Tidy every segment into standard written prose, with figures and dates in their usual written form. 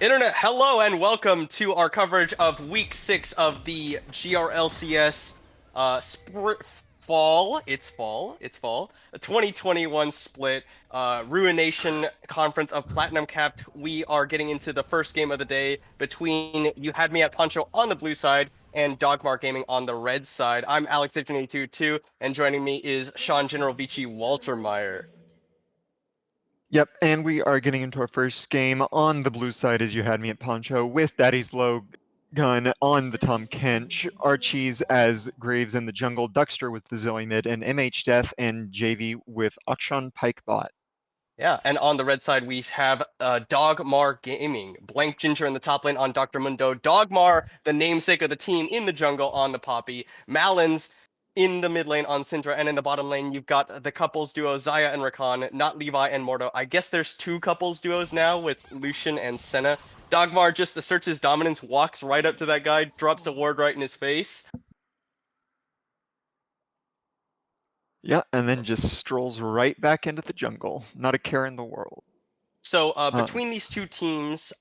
Internet, hello and welcome to our coverage of Week 6 of the GRLCS fall. It's fall. It's fall. A 2021 split Ruination Conference of Platinum Capped. We are getting into the first game of the day between You Had Me at Poncho on the blue side and Dogmar Gaming on the red side. I'm Alex82 and joining me is Sean General Vici Waltermeyer. Yep, and we are getting into our first game on the blue side as You Had Me at Poncho with Daddy's Blow Gun on the Tom Kench, Archie's as Graves in the jungle, Duckster with the Zoe mid, and MH Death and JV with Akshan Pikebot. Yeah, and on the red side we have Dogmar Gaming, Blank Ginger in the top lane on Dr. Mundo, Dogmar, the namesake of the team, in the jungle on the Poppy, Malins in the mid lane on Syndra, and in the bottom lane you've got the couples duo Zaya and Rakan, not Levi and Mordo. I guess there's two couples duos now with Lucian and Senna. Dogmar just asserts his dominance, walks right up to that guy, drops a ward right in his face. Yeah, and then just strolls right back into the jungle. Not a care in the world. So between these two teams,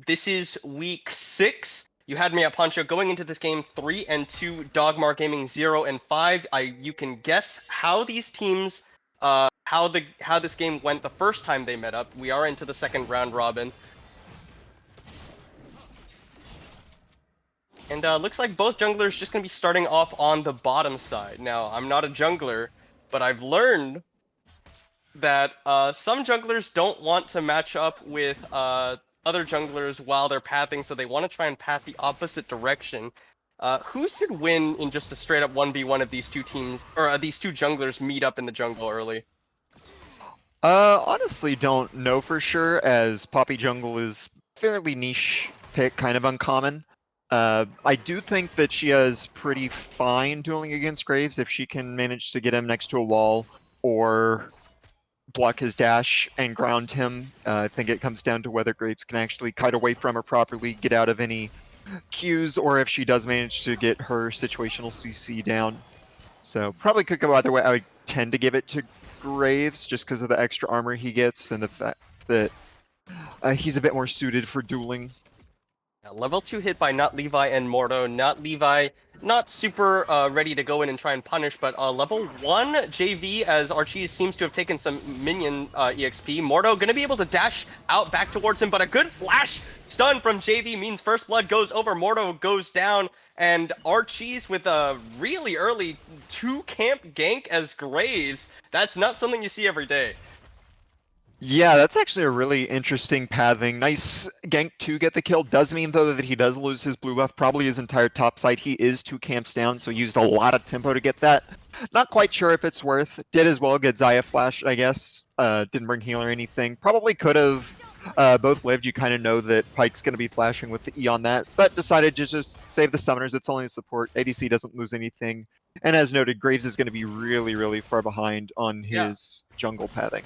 this is week 6. You had me at Poncho going into this game 3-2, Dogmar Gaming 0-5. You can guess how these teams, how this game went the first time they met up. We are into the second round robin. And looks like both junglers just going to be starting off on the bottom side. Now, I'm not a jungler, but I've learned that some junglers don't want to match up with other junglers while they're pathing, so they want to try and path the opposite direction. Who should win in just a straight up 1v1 of these two teams, or these two junglers meet up in the jungle early? Honestly don't know for sure, as Poppy Jungle is fairly niche pick, kind of uncommon. I do think that she is pretty fine dueling against Graves if she can manage to get him next to a wall or block his dash and ground him. I think it comes down to whether Graves can actually kite away from her properly, get out of any Qs, or if she does manage to get her situational CC down. So probably could go either way. I would tend to give it to Graves just because of the extra armor he gets and the fact that he's a bit more suited for dueling. Level 2 hit by not Levi and Mordo. Not Levi, not super ready to go in and try and punish, but level 1 JV as Archie seems to have taken some minion EXP. Mordo gonna be able to dash out back towards him, but a good flash stun from JV means first blood goes over, Mordo goes down, and Archie's with a really early 2-camp gank as Graves. That's not something you see every day. Yeah, that's actually a really interesting pathing. Nice gank to get the kill. Does mean, though, that he does lose his blue buff, probably his entire top side. He is 2 camps down, so he used a lot of tempo to get that. Not quite sure if it's worth. Did as well get Zaya flash, I guess. Didn't bring heal or anything. Probably could have both lived. You kind of know that Pyke's going to be flashing with the E on that, but decided to just save the summoners. It's only a support. ADC doesn't lose anything. And as noted, Graves is going to be really, really far behind on his jungle pathing.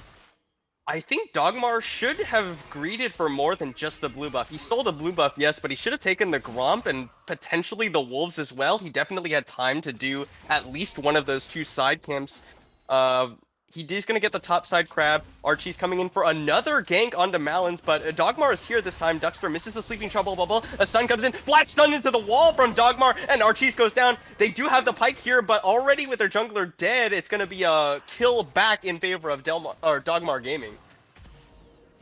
I think Dogmar should have greeted for more than just the blue buff. He stole the blue buff, yes, but he should have taken the Gromp and potentially the Wolves as well. He definitely had time to do at least one of those two side camps. He is going to get the top side crab. Archie's coming in for another gank onto Malins, but Dogmar is here this time. Duckster misses the sleeping trouble bubble. A stun comes in. Flat stun into the wall from Dogmar, and Archie's goes down. They do have the Pyke here, but already with their jungler dead, it's going to be a kill back in favor of Dogmar Gaming.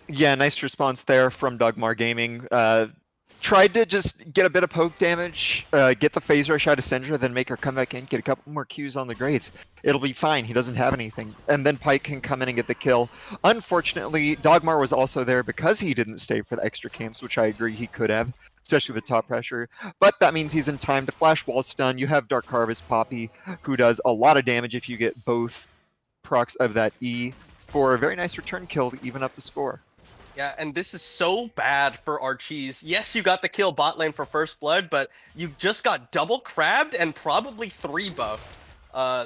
Yeah, nice response there from Dogmar Gaming. Tried to just get a bit of poke damage, get the phase rush out of Syndra, then make her come back in, get a couple more Qs on the Graves. It'll be fine, he doesn't have anything. And then Pyke can come in and get the kill. Unfortunately, Dogmar was also there because he didn't stay for the extra camps, which I agree he could have, especially with top pressure. But that means he's in time to flash wall stun. You have Dark Harvest Poppy, who does a lot of damage if you get both procs of that E, for a very nice return kill to even up the score. Yeah, and this is so bad for Archie's. Yes, you got the kill bot lane for first blood, but you just got double crabbed and probably 3 buff.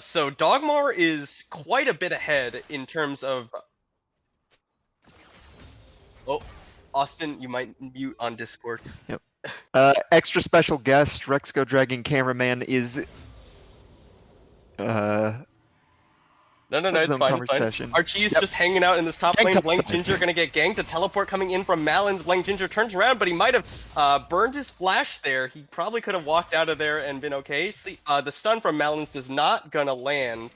So Dogmar is quite a bit ahead in terms of... Oh, Austin, you might mute on Discord. Yep. Extra special guest, Rexco Dragon Cameraman is... No, No, Has his it's own fine, it's fine. conversation. Archie's Yep. just hanging out in this top Gank lane. top Blank side. Ginger gonna get ganked. A teleport coming in from Malins. Blank Ginger turns around, but he might have burned his flash there. He probably could have walked out of there and been okay. See, the stun from Malins does not gonna land.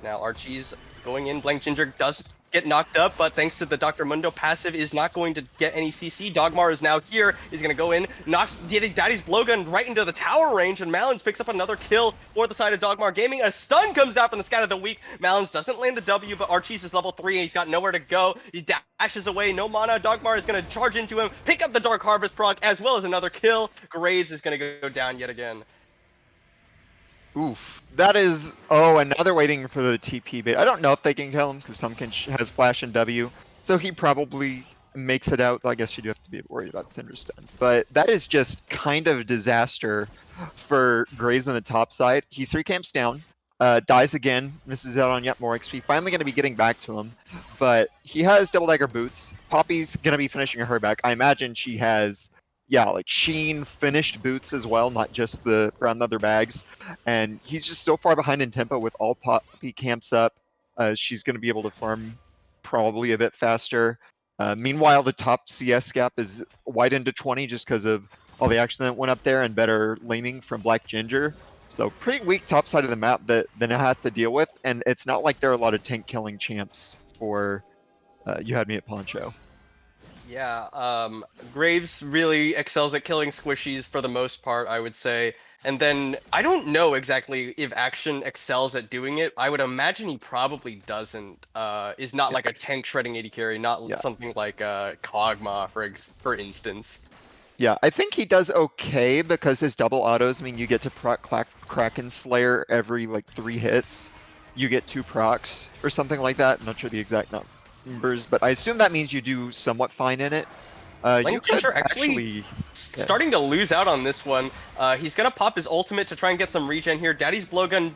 Now Archie's going in. Blank Ginger does get knocked up, but thanks to the Dr. Mundo passive is not going to get any CC. Dogmar is now here. He's going to go in, knocks Daddy's blowgun right into the tower range, and Malins picks up another kill for the side of Dogmar Gaming. A stun comes out from the Scout of the Week. Malins doesn't land the W, but Archie's is level 3 and he's got nowhere to go. He dashes away, no mana. Dogmar is going to charge into him, pick up the Dark Harvest proc, as well as another kill. Graves is going to go down yet again. Oof. That is... Oh, and now they're waiting for the TP bait. I don't know if they can kill him, because Tumkin has Flash and W. So he probably makes it out. I guess you do have to be worried about Cinder's stun. But that is just kind of disaster for Graves on the top side. He's 3 camps down. Dies again. Misses out on yet more XP. Finally going to be getting back to him. But he has Double Dagger boots. Poppy's going to be finishing her back. I imagine she has... Yeah, like Sheen finished boots as well, not just the brown leather bags. And he's just so far behind in tempo with all Poppy camps up. She's going to be able to farm probably a bit faster. Meanwhile, the top CS gap is widened to 20 just because of all the action that went up there and better laning from Black Ginger. So pretty weak top side of the map that I have to deal with. And it's not like there are a lot of tank killing champs for You Had Me at Poncho. Yeah, Graves really excels at killing squishies for the most part, I would say. And then, I don't know exactly if Action excels at doing it. I would imagine he probably doesn't. Is not like a tank shredding AD carry, not something like Kog'Maw, for instance. Yeah, I think he does okay because his double autos mean you get to proc Kraken Slayer every like 3 hits. You get 2 procs or something like that. I'm not sure the exact numbers, but I assume that means you do somewhat fine in it. You could actually starting to lose out on this one. He's gonna pop his ultimate to try and get some regen here. Daddy's blowgun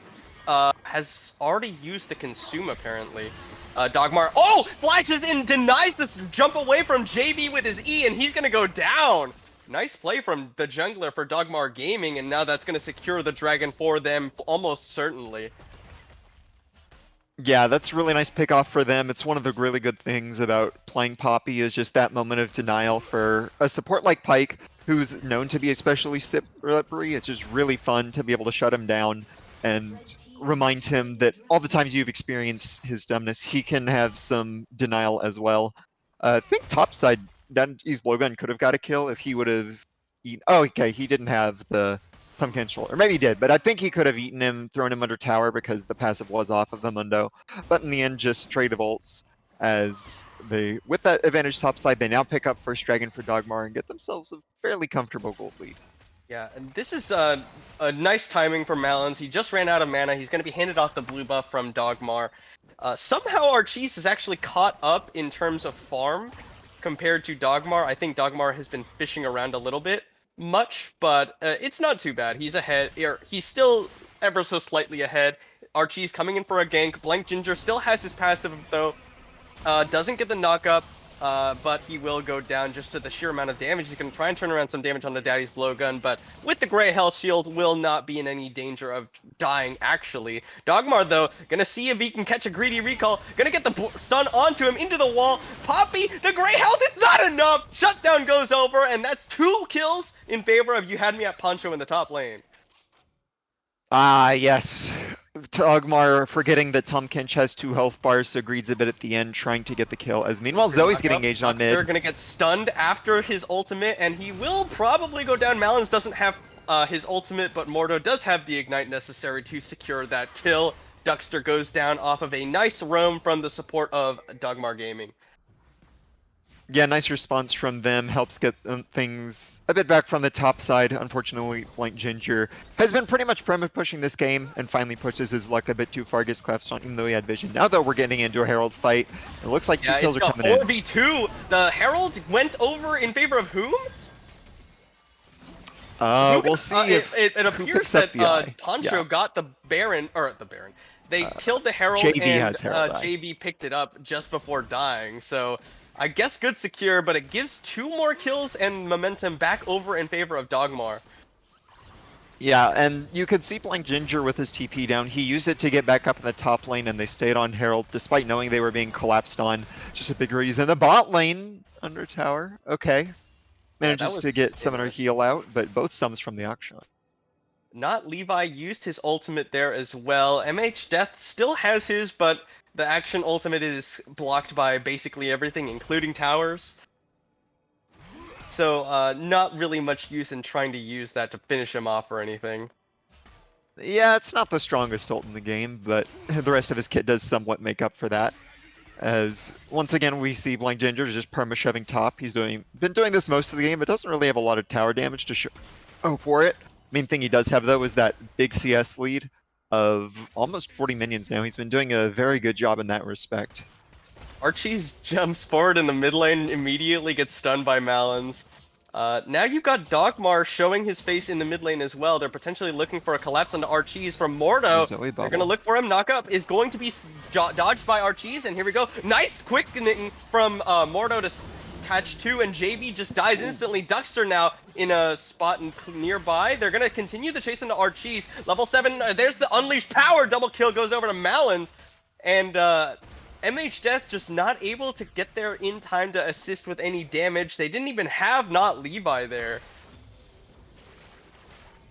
has already used the consume apparently. Dogmar, flashes in, denies this jump away from JB with his E, and he's gonna go down. Nice play from the jungler for Dogmar Gaming, and now that's gonna secure the dragon for them almost certainly. Yeah, that's a really nice pick off for them. It's one of the really good things about playing Poppy is just that moment of denial for a support like Pyke, who's known to be especially slippery. It's just really fun to be able to shut him down and remind him that all the times you've experienced his dumbness, he can have some denial as well. I think topside, Dandy's blowgun could have got a kill if he would have eaten... Oh, okay, he didn't have the Thumb Control. Or maybe he did, but I think he could have eaten him, thrown him under tower because the passive was off of the Mundo. But in the end, just trade ults as they, with that advantage topside, they now pick up first dragon for Dogmar and get themselves a fairly comfortable gold lead. Yeah, and this is a nice timing for Malins. He just ran out of mana. He's going to be handed off the blue buff from Dogmar. Somehow Archie's is actually caught up in terms of farm compared to Dogmar. I think Dogmar has been fishing around a little bit much, but it's not too bad. He's ahead. He's still ever so slightly ahead. Archie's coming in for a gank. Blank Ginger still has his passive, though. Doesn't get the knock-up. But he will go down just to the sheer amount of damage. He's going to try and turn around some damage on the Daddy's blowgun, but with the Grey Health Shield, will not be in any danger of dying, actually. Dogmar, though, going to see if he can catch a greedy recall. Going to get the stun onto him, into the wall. Poppy, the Grey Health, it's not enough! Shutdown goes over, and that's 2 kills in favor of You Had Me at Poncho in the top lane. Ah, yes. Dogmar forgetting that Tom Kinch has 2 health bars, so greeds a bit at the end, trying to get the kill. As meanwhile, Zoe's getting engaged on mid. They're gonna get stunned after his ultimate, and he will probably go down. Malins doesn't have his ultimate, but Mordo does have the ignite necessary to secure that kill. Duckster goes down off of a nice roam from the support of Dogmar Gaming. Yeah, nice response from them. Helps get things a bit back from the top side. Unfortunately, Blank Ginger has been pretty much premise pushing this game and finally pushes his luck a bit too far, gets Clef's on, even though he had vision. Now, though, we're getting into a Herald fight. It looks like 2 kills are coming in. 4v2. The Herald went over in favor of whom? We'll see if it appears that Poncho got the Baron, or the Baron. They killed the Herald, JV and has Herald JV picked it up just before dying. So I guess good secure, but it gives 2 more kills and momentum back over in favor of Dogmar. Yeah, and you could see Blank Ginger with his TP down. He used it to get back up in the top lane, and they stayed on Herald despite knowing they were being collapsed on. Just a big reason. The bot lane under tower. Okay. Yeah, that Manages to was get Summoner interesting. heal out, but both sums from the auction. Not Levi used his ultimate there as well. MH Death still has his, but the action ultimate is blocked by basically everything, including towers. So, not really much use in trying to use that to finish him off or anything. Yeah, it's not the strongest ult in the game, but the rest of his kit does somewhat make up for that. As once again we see Blank Ginger just perma-shoving top. He's been doing this most of the game, but doesn't really have a lot of tower damage to show for it. Main thing he does have though is that big CS lead of almost 40 minions now. He's been doing a very good job in that respect. Archie's jumps forward in the mid lane, immediately gets stunned by Malins. Now you've got Dogmar showing his face in the mid lane as well. They're potentially looking for a collapse onto Archie's from Mordo. Zoe They're going to bubble. look for him. Knockup is going to be dodged by Archie's, and here we go. Nice quickening from Mordo to catch two, and JB just dies instantly. Duckster now in a spot nearby. They're going to continue the chase into Archie's. Level 7, there's the Unleashed Power. Double kill goes over to Malins, and MH Death just not able to get there in time to assist with any damage. They didn't even have Not Levi there.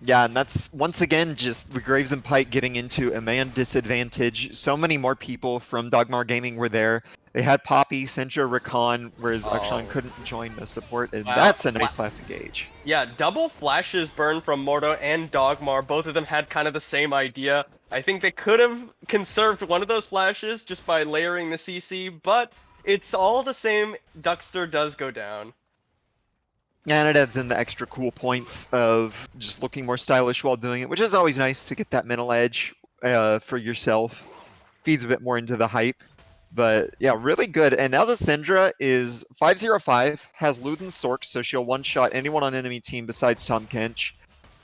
Yeah, and that's once again just the Graves and Pike getting into a man disadvantage. So many more people from Dogmar Gaming were there. They had Poppy, Senja, Rakan, whereas Akshan couldn't join the support, and Wow. that's a nice class engage. Yeah, double flashes burn from Mordo and Dogmar. Both of them had kind of the same idea. I think they could have conserved one of those flashes just by layering the CC, but it's all the same. Duckster does go down. And it adds in the extra cool points of just looking more stylish while doing it, which is always nice to get that mental edge for yourself. Feeds a bit more into the hype. But yeah, really good. And now the Syndra is 505, has Luden Sork, so she'll one-shot anyone on enemy team besides Tom Kench.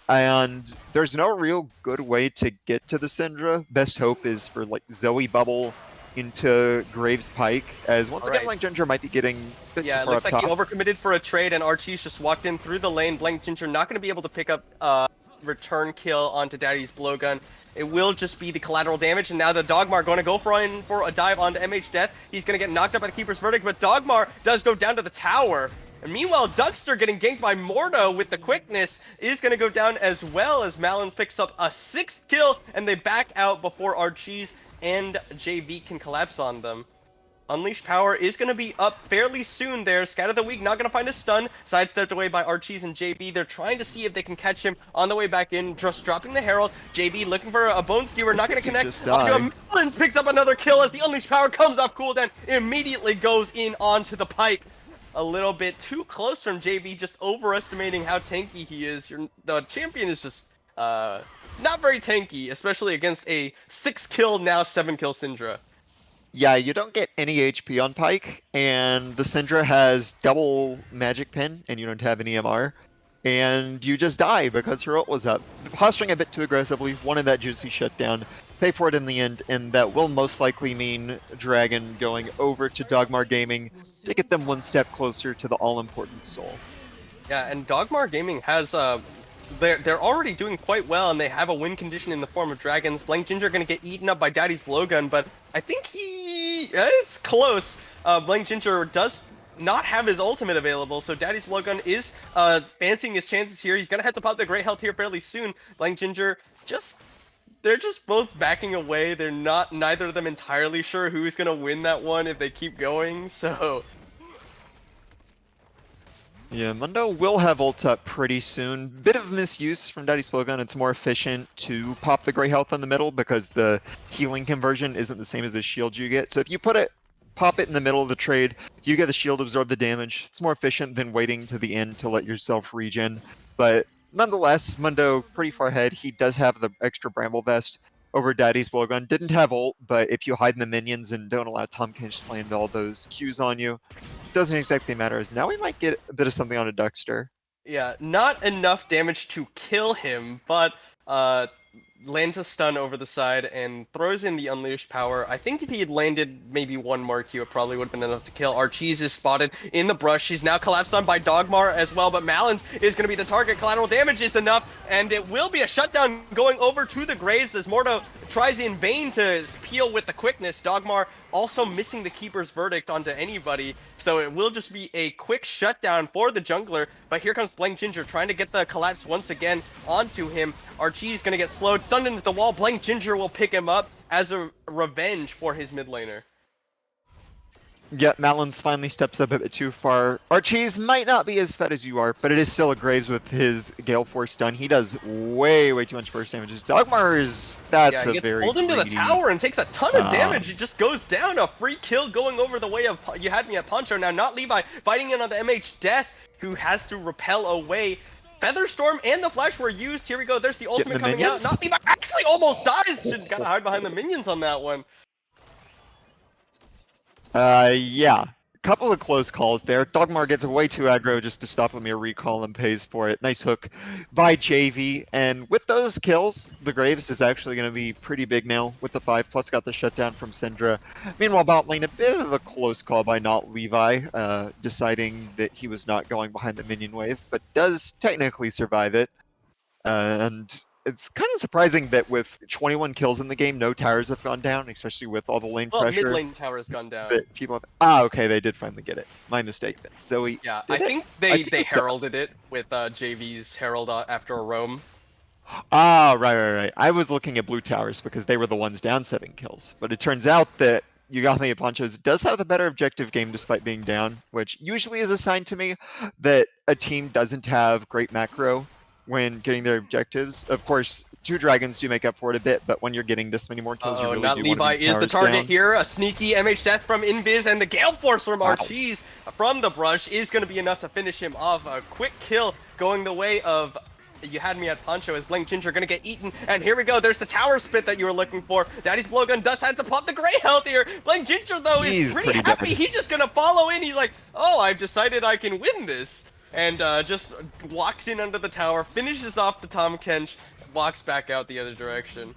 And there's no real good way to get to the Syndra. Best hope is for like Zoe Bubble into Graves Pike, as once again, Blank Ginger might be getting a bit Yeah, too it far looks up like he top. overcommitted for a trade, and Archie's just walked in through the lane. Blank Ginger not going to be able to pick up return kill onto Daddy's blowgun. It will just be the collateral damage, and now the Dogmar going to go for a dive onto MH Death. He's going to get knocked up by the Keeper's Verdict, but Dogmar does go down to the tower. And meanwhile, Duckster getting ganked by Mordo with the quickness is going to go down as well as Malins picks up a 6th kill, and they back out before Archie's and JV can collapse on them. Unleashed Power is going to be up fairly soon there. Scat of the Week not going to find a stun. Sidestepped away by Archie's and JB. They're trying to see if they can catch him on the way back in. Just dropping the Herald. JB looking for a Bone Skewer. Not going to connect. Melons picks up another kill as the Unleashed Power comes off cooldown. Immediately goes in onto the Pike. A little bit too close from JB. Just overestimating how tanky he is. The champion is just not very tanky. Especially against a 6-kill, now 7-kill Syndra. Yeah, you don't get any HP on Pike, and the Syndra has double magic pin, and you don't have any MR, and you just die because her ult was up. Posturing a bit too aggressively, wanted that juicy shutdown, pay for it in the end, and that will most likely mean Dragon going over to Dogmar Gaming to get them one step closer to the all-important soul. Yeah, and Dogmar Gaming has they're already doing quite well, and they have a win condition in the form of dragons. Blank Ginger gonna get eaten up by Daddy's blowgun, but I think it's close. Blank Ginger does not have his ultimate available, so Daddy's blowgun is fancying his chances here. He's gonna have to pop the great health here fairly soon. Blank Ginger they're just both backing away. They're neither of them entirely sure who's gonna win that one if they keep going. So yeah, Mundo will have ult up pretty soon. Bit of misuse from Daddy's Blowgun. It's more efficient to pop the gray health in the middle because the healing conversion isn't the same as the shield you get. So if you pop it in the middle of the trade, you get the shield absorb the damage. It's more efficient than waiting to the end to let yourself regen. But nonetheless, Mundo pretty far ahead. He does have the extra Bramble Vest over Daddy's Blowgun. Didn't have ult, but if you hide in the minions and don't allow Tom Kench to land all those Qs on you, doesn't exactly matter, as now we might get a bit of something on a Duckster. yeah, not enough damage to kill him, but lands a stun over the side and throws in the unleashed power. I think if he had landed maybe one more Q, it probably would have been enough to kill. Archees is spotted in the brush. She's now collapsed on by Dogmar as well, but Malins is going to be the target. Collateral damage is enough, and it will be a shutdown going over to the Graves as Mordo tries in vain to peel with the quickness. Dogmar also missing the Keeper's Verdict onto anybody, so it will just be a quick shutdown for the jungler. But here comes Blank Ginger trying to get the collapse once again onto him. Archie is going to get slowed, stunned into the wall. Blank Ginger will pick him up as a revenge for his mid laner. Yeah, Malins finally steps up a bit too far. Archees might not be as fed as you are, but it is still a Graves with his Gale Force stun. He does way too much burst damage. Dogmar is, that's he a gets very pulled into the greedy- tower and takes a ton of damage. It just goes down. A free kill going over the way of You Had Me at Poncho. Now not Levi fighting in on the MH Death, who has to repel away. Featherstorm and the Flash were used. Here we go. There's the ultimate coming minions? out. Not Levi actually almost dies. Should gotta hide behind the minions on that one. Yeah. Couple of close calls there. Dogmar gets way too aggro just to stop him a recall and pays for it. Nice hook by JV. And with those kills, the Graves is actually going to be pretty big now with the 5, plus got the shutdown from Syndra. Meanwhile, bot lane, a bit of a close call by not Levi, deciding that he was not going behind the minion wave, but does technically survive it. And it's kind of surprising that with 21 kills in the game, no towers have gone down, especially with all the lane Well, pressure. mid lane tower has gone down. But people have, okay, they did finally get it. My mistake then. Zoe. Yeah, did I it? think I they think so. heralded it with JV's herald after a roam. Right. I was looking at blue towers because they were the ones down 7 kills. But it turns out that Yugami Ponchos does have the better objective game despite being down, which usually is a sign to me that a team doesn't have great macro when getting their objectives. Of course, 2 dragons do make up for it a bit, but when you're getting this many more kills, you really not do Levi want to be is the towers target down. here. A sneaky MH Death from Invis and the Gale Force from Wow. Archees from the brush is going to be enough to finish him off. A quick kill going the way of You Had Me at Poncho as Blank Ginger going to get eaten. And here we go. There's the tower spit that you were looking for. Daddy's Blowgun does have to pop the gray health here. Blank Ginger, though, He's is pretty pretty happy. dead. He's just going to follow in. He's like, oh, I've decided I can win this. And just walks in under the tower, finishes off the Tom Kench, walks back out the other direction.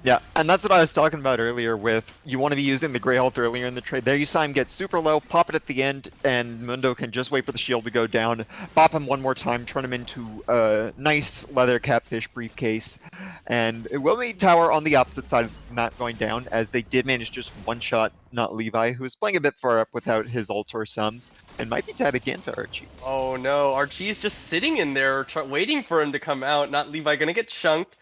Yeah, and that's what I was talking about earlier with you want to be using the Grey Health earlier in the trade. There you saw him get super low, pop it at the end, and Mundo can just wait for the shield to go down, bop him one more time, turn him into a nice leather catfish briefcase, and it will be tower on the opposite side of the map going down, as they did manage just one shot, not Levi, who was playing a bit far up without his ult or sums, and might be dead again to Archees. Oh no, Archie's just sitting in there waiting for him to come out. Not Levi gonna get chunked.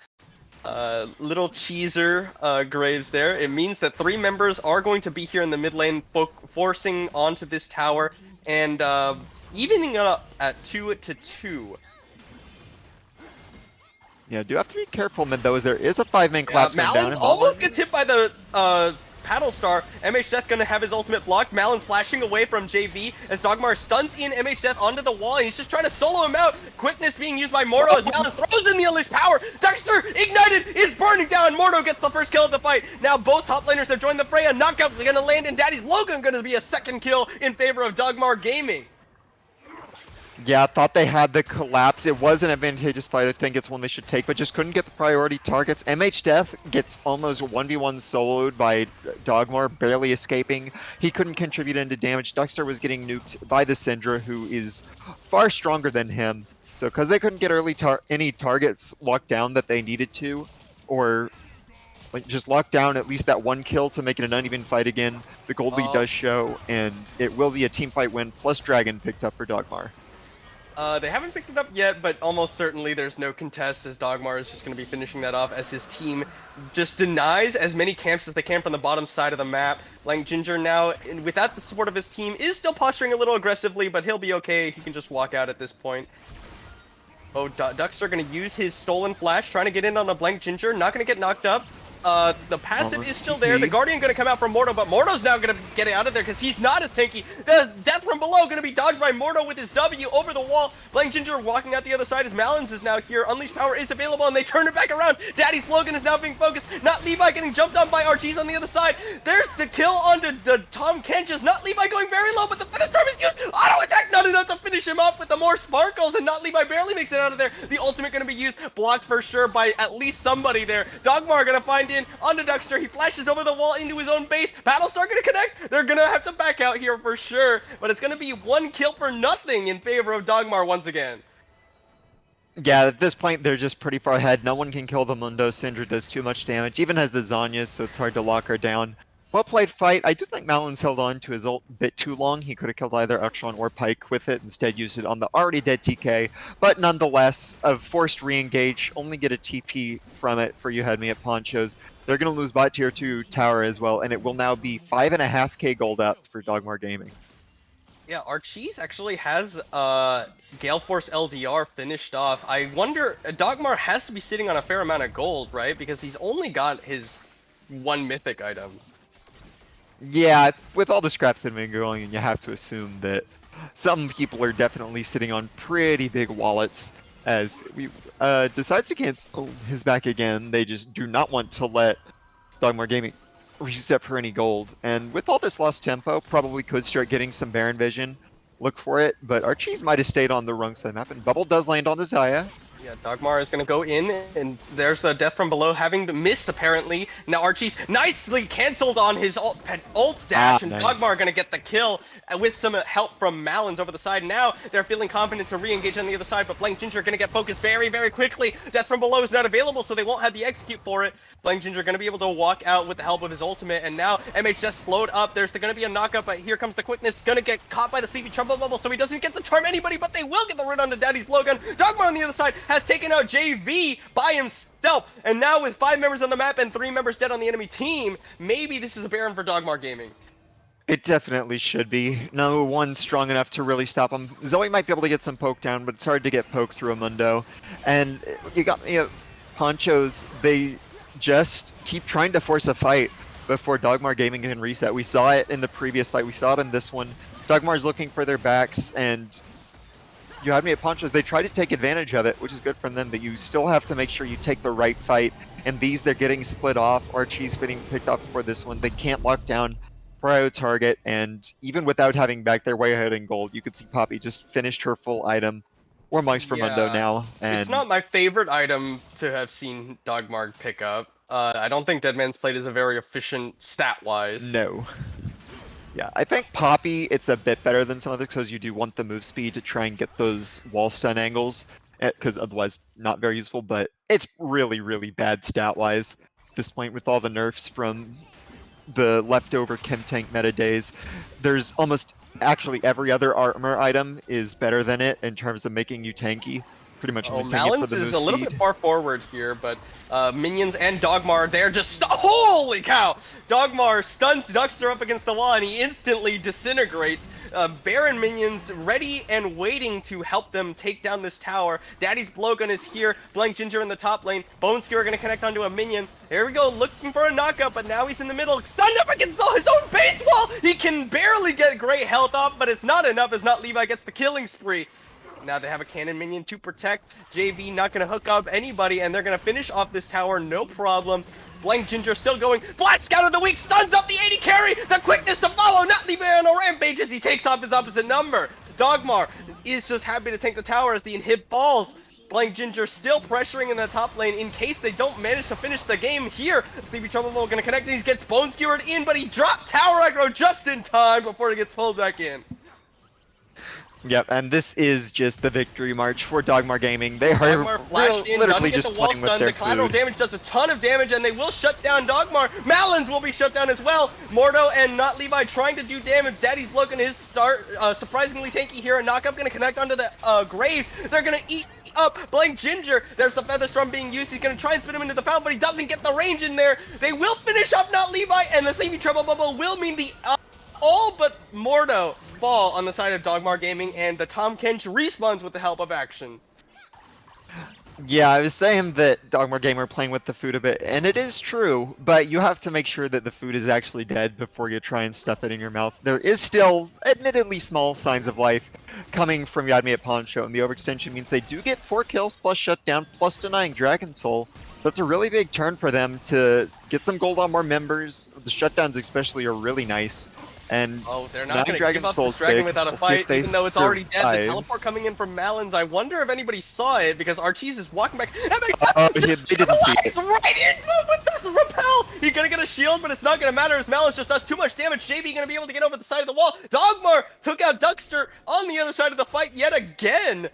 Little cheeser Graves there. It means that 3 members are going to be here in the mid lane, forcing onto this tower and evening up at 2-2. Yeah, do have to be careful mid though, as there is a 5-man collapse going down. Malins and almost Malins- gets hit by the Paddle Star. MH Death gonna have his ultimate blocked. Malins flashing away from JV as Dogmar stuns in MH Death onto the wall, and he's just trying to solo him out. Quickness being used by Mordo as Malins throws in the unleashed power. Dexter ignited is burning down. Mordo gets the first kill of the fight. Now both top laners have joined the fray. A knockout is gonna land, and Daddy's Logan gonna be a second kill in favor of Dogmar Gaming. Yeah, thought they had the collapse. It was an advantageous fight. I think it's one they should take, but just couldn't get the priority targets. MH Death gets almost 1v1 soloed by Dogmar, barely escaping. He couldn't contribute into damage. Dexter was getting nuked by the Syndra, who is far stronger than him. So because they couldn't get any targets locked down that they needed to, or like just lock down at least that one kill to make it an uneven fight again, the gold lead does show, and it will be a team fight win plus Dragon picked up for Dogmar. They haven't picked it up yet, but almost certainly there's no contest, as Dogmar is just going to be finishing that off as his team just denies as many camps as they can from the bottom side of the map. Blank Ginger now, without the support of his team, is still posturing a little aggressively, but he'll be okay. He can just walk out at this point. Oh, Dexter going to use his stolen flash, trying to get in on a Blank Ginger, not going to get knocked up. The passive is still there. The Guardian going to come out from Mordo, but Mordo's now going to get it out of there because he's not as tanky. The death from below going to be dodged by Mordo with his W over the wall. Blank Ginger walking out the other side as Malins is now here. Unleashed power is available, and they turn it back around. Daddy's Logan is now being focused. Not Levi getting jumped on by Archees on the other side. There's the kill onto the Tom Kenches. Not Levi going very low, but the Featherstorm is used. Auto attack not enough to finish him off with the more sparkles, and Not Levi barely makes it out of there. The ultimate going to be used, blocked for sure by at least somebody there. Dogmar going to find in onto Duckster. He flashes over the wall into his own base. Battlestar going to connect. They're going to have to back out here for sure, but it's going to be 1 kill for nothing in favor of Dogmar once again. Yeah, at this point, they're just pretty far ahead. No one can kill the Mundo. Syndra does too much damage, even has the Zanyas, so it's hard to lock her down. Well played fight. I do think Malin's held on to his ult a bit too long. He could have killed either Uxtron or Pyke with it, instead used it on the already dead TK. But nonetheless, a forced re-engage, only get a TP from it for You Had Me at Ponchos. They're going to lose bot tier 2 tower as well, and it will now be 5.5k gold up for Dogmar Gaming. Yeah, Archie's actually has Gale Force LDR finished off. I wonder, Dogmar has to be sitting on a fair amount of gold, right? Because he's only got his 1 mythic item. Yeah, with all the scraps that have been going, and you have to assume that some people are definitely sitting on pretty big wallets. As we decides to cancel his back again, they just do not want to let Dogmar Gaming reset for any gold. And with all this lost tempo, probably could start getting some Baron vision. Look for it, but Archie's might have stayed on the wrong side of the map, and Bubble does land on the Xayah. Yeah, Dogmar is going to go in, and there's a death from below, having missed, apparently. Now Archie's nicely canceled on his ult dash, and nice. Dogmar going to get the kill with some help from Malins over the side. Now they're feeling confident to re-engage on the other side, but Blank Ginger going to get focused very, very quickly. Death from below is not available, so they won't have the execute for it. Blank Ginger going to be able to walk out with the help of his ultimate, and now MH just slowed up. There's going to be a knockup, but here comes the quickness. Going to get caught by the CV Trumble Bubble, so he doesn't get to charm anybody, but they will get the run onto Daddy's blowgun. Dogmar on the other side has taken out JV by himself, and now with 5 members on the map and 3 members dead on the enemy team, maybe this is a Baron for Dogmar Gaming. It definitely should be. No one strong enough to really stop him. Zoe might be able to get some poke down, but it's hard to get poke through a Mundo. And you got me Ponchos, they just keep trying to force a fight before Dogmar Gaming can reset. We saw it in the previous fight, we saw it in this one. Dogmar's looking for their backs, and You Had Me at Ponchos, they try to take advantage of it, which is good from them, but you still have to make sure you take the right fight. And these, they're getting split off. Archie's getting picked off for this one. They can't lock down Prio target, and even without having back their way ahead in gold, you could see Poppy just finished her full item. Or Monks for Mundo now. And it's not my favorite item to have seen Dogmar pick up. I don't think Dead Man's Plate is a very efficient stat-wise. No. Yeah, I think Poppy, it's a bit better than some others because you do want the move speed to try and get those wall stun angles, because otherwise not very useful, but it's really, really bad stat-wise at this point with all the nerfs from the leftover Chem Tank meta days. There's almost actually every other armor item is better than it in terms of making you tanky. Pretty much only tank it for Malins the move is a little speed. bit far forward here, but Minions and Dogmar, they're just holy cow! Dogmar stuns Duckster up against the wall, and he instantly disintegrates. Baron minions ready and waiting to help them take down this tower. Daddy's blowgun is here. Blank Ginger in the top lane. Bone Skewer going to connect onto a minion. There we go, looking for a knockup, but now he's in the middle. Stunned up against his own base wall! He can barely get great health off, but it's not enough as Not Levi gets the killing spree. Now they have a cannon minion to protect. JV not going to hook up anybody, and they're going to finish off this tower, no problem. Blank Ginger still going. Flat Scout of the Week stuns up the 80 carry. The quickness to follow. Not Levi on a rampage as he takes off his opposite number. Dogmar is just happy to tank the tower as the inhib falls. Blank Ginger still pressuring in the top lane in case they don't manage to finish the game here. Sleepy Trouble going to connect, and he gets bone skewered in, but he dropped tower aggro just in time before he gets pulled back in. Yep, and this is just the victory march for Dogmar Gaming. They are literally just playing with their The collateral food. damage does a ton of damage, and they will shut down Dogmar. Malins will be shut down as well. Mordo and Not Levi trying to do damage. Daddy's blowgun is surprisingly tanky here. A knockup going to connect onto the Graves. They're going to eat up Blank Ginger. There's the Feather Storm being used. He's going to try and spin him into the fountain, but he doesn't get the range in there. They will finish up Not Levi, and the Sleepy Trouble Bubble will mean the all but Mordo fall on the side of Dogmar Gaming, and the Tom Kench respawns with the help of action. Yeah, I was saying that Dogmar Gaming are playing with the food a bit, and it is true, but you have to make sure that the food is actually dead before you try and stuff it in your mouth. There is still, admittedly, small signs of life coming from You Had Me at Poncho, and the overextension means they do get 4 kills plus shutdown plus denying Dragon Soul. That's a really big turn for them to get some gold on more members. The shutdowns especially are really nice. And Oh, they're not Denying going to Dragon give up Soul's this dragon big. without a We'll see if fight, they even though it's already dead. The survive. teleport coming in from Malins, I wonder if anybody saw it, because Archie's is walking back. And they didn't see it. right into it with this repel! He's going to get a shield, but it's not going to matter as Malins just does too much damage. JB going to be able to get over the side of the wall. Dogmar took out Duckster on the other side of the fight yet again.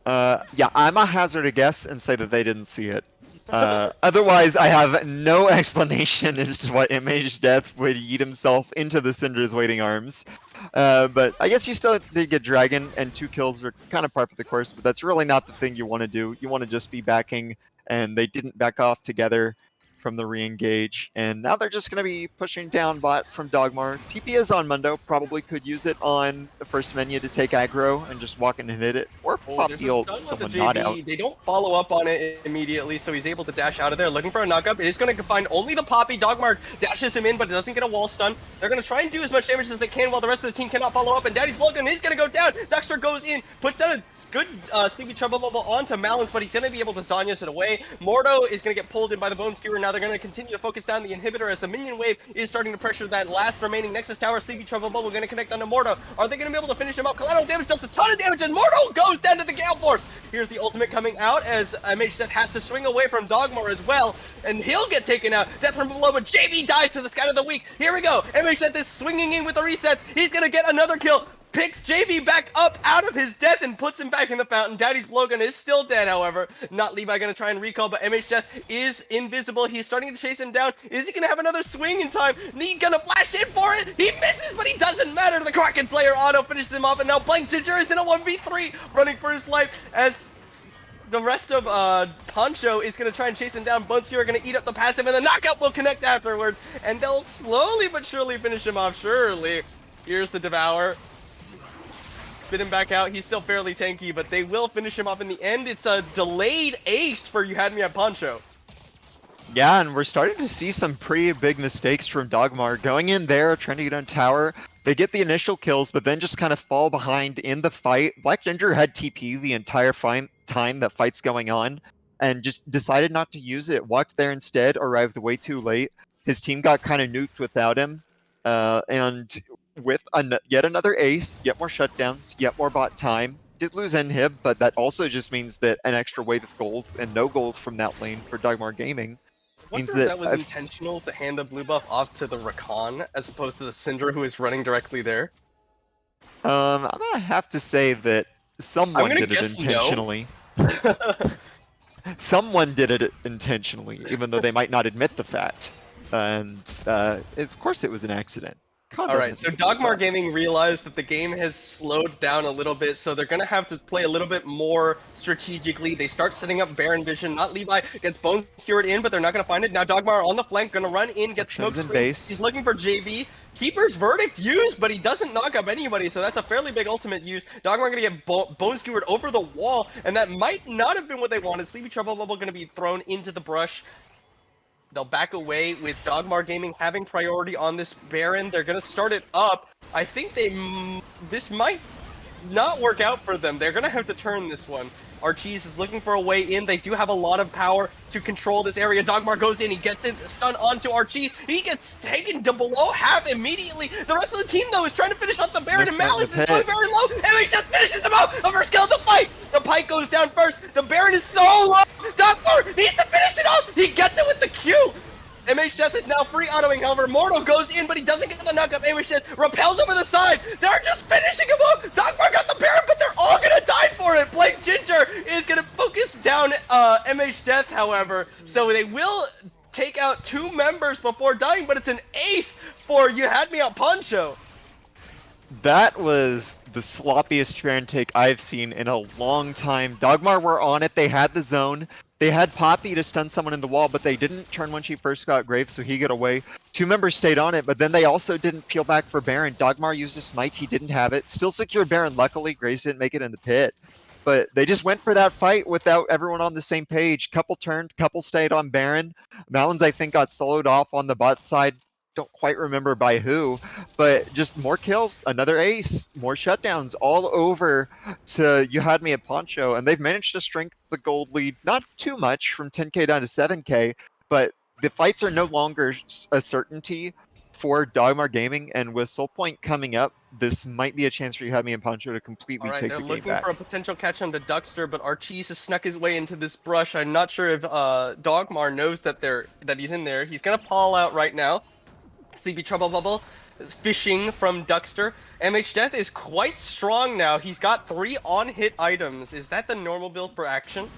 Yeah, I'm a hazard a guess and say that they didn't see it. Otherwise, I have no explanation as to what Image Death would yeet himself into the Cinder's waiting arms. But I guess you still did get Dragon, and 2 kills are kind of par for the course, but that's really not the thing you want to do. You want to just be backing, and they didn't back off together from the re-engage, and now they're just going to be pushing down bot from Dogmar. TP is on Mundo, probably could use it on the first menu to take aggro and just walk in and hit it, or pop heal someone not out. They don't follow up on it immediately, so he's able to dash out of there, looking for a knockup. It is going to find only the Poppy. Dogmar dashes him in, but doesn't get a wall stun. They're going to try and do as much damage as they can while the rest of the team cannot follow up, and Daddy's Bloodgun is going to go down. Duckster goes in, puts down a good Sleepy Trouble Bubble onto Malins, but he's going to be able to Zanya's it away. Mordo is going to get pulled in by the Bone Skewer. Now they're going to continue to focus down the inhibitor as the minion wave is starting to pressure that last remaining Nexus Tower. Sleepy Trouble Bubble going to connect onto Mordo. Are they going to be able to finish him up? Collateral damage does a ton of damage, and Mordo goes down to the Gale Force. Here's the ultimate coming out as MH Death has to swing away from Dogmar as well, and he'll get taken out. Death from below, but JB dies to the Scout of the Weak. Here we go. MH Death is swinging in with the resets. He's going to get another kill. Picks JB back up out of his death and puts him back in the fountain. Daddy's Blowgun is still dead, however. Not Levi gonna try and recall, but MH Death is invisible. He's starting to chase him down. Is he gonna have another swing in time? Need gonna flash in for it. He misses, but he doesn't matter. The Kraken Slayer auto finishes him off, and now Blank Ginger is in a 1v3, running for his life as the rest of Poncho is going to try and chase him down. Bone Skewer are going to eat up the passive, and the knockout will connect afterwards. And they'll slowly but surely finish him off, surely. Here's the Devour. Spit him back out. He's still fairly tanky, but they will finish him off in the end. It's a delayed ace for You Had Me at Poncho. Yeah, and we're starting to see some pretty big mistakes from Dogmar. Going in there, trying to get on tower. They get the initial kills, but then just kind of fall behind in the fight. Black Ginger had TP the entire time that fight's going on, and just decided not to use it. Walked there instead, arrived way too late. His team got kind of nuked without him, and with yet another ace, yet more shutdowns, yet more bot time. Did lose inhib, but that also just means that an extra wave of gold and no gold from that lane for Dogmar Gaming. Means that was intentional to hand the blue buff off to the Rakan as opposed to the Syndra who is running directly there. I'm gonna have to say that someone did it intentionally. No. Someone did it intentionally, even though they might not admit the fact. And of course it was an accident. Alright, so Dogmar Gaming realized that the game has slowed down a little bit, so they're going to have to play a little bit more strategically. They start setting up Baron Vision. Not Levi gets Bone Skewered in, but they're not going to find it. Now Dogmar on the flank, going to run in, get smoke screen. He's looking for JB. Keeper's Verdict used, but he doesn't knock up anybody, so that's a fairly big ultimate use. Dogmar going to get Bone Skewered over the wall, and that might not have been what they wanted. Sleepy Trouble Bubble going to be thrown into the brush. They'll back away with Dogmar Gaming having priority on this Baron. They're going to start it up. I think this might not work out for them. They're going to have to turn this one. Archie's is looking for a way in. They do have a lot of power to control this area. Dogmar goes in. He gets it, stun onto Archie's. He gets taken to below half immediately. The rest of the team, though, is trying to finish off the Baron, and Malins is going very low. And he just finishes him off. A first kill of the fight. The Pike goes down first. The Baron is so low. Dogmar needs to finish it off. He gets it with the Q. MH Death is now free autoing, however. Mortal goes in, but he doesn't get the knockup. MH Death repels over the side. They're just finishing him up. Dogmar got the Baron, but they're all gonna die for it. Blank Ginger is gonna focus down MH Death, however. So they will take out 2 members before dying, but it's an ace for You Had Me at Poncho. That was the sloppiest Baron take I've seen in a long time. Dogmar were on it. They had the zone. They had Poppy to stun someone in the wall, but they didn't turn when she first got Graves, so he got away. 2 members stayed on it, but then they also didn't peel back for Baron. Dogmar used a smite, he didn't have it. Still secured Baron, luckily Graves didn't make it in the pit. But they just went for that fight without everyone on the same page. Couple turned, couple stayed on Baron. Malins, I think, got soloed off on the bot side. Don't quite remember by who, but just more kills, another ace, more shutdowns all over to You Had Me at Poncho, and they've managed to shrink the gold lead, not too much, from 10k down to 7k, but the fights are no longer a certainty for Dogmar Gaming, and with Soul Point coming up, this might be a chance for you, me and Poncho, to completely Alright, take they're the game looking back. for a potential catch on the Duckster, but Archie's has snuck his way into this brush. I'm not sure if Dogmar knows that he's in there. He's gonna pawl out right now. Sleepy Trouble Bubble is fishing from Duckster. MH Death is quite strong now. He's got 3 on-hit items. Is that the normal build for action?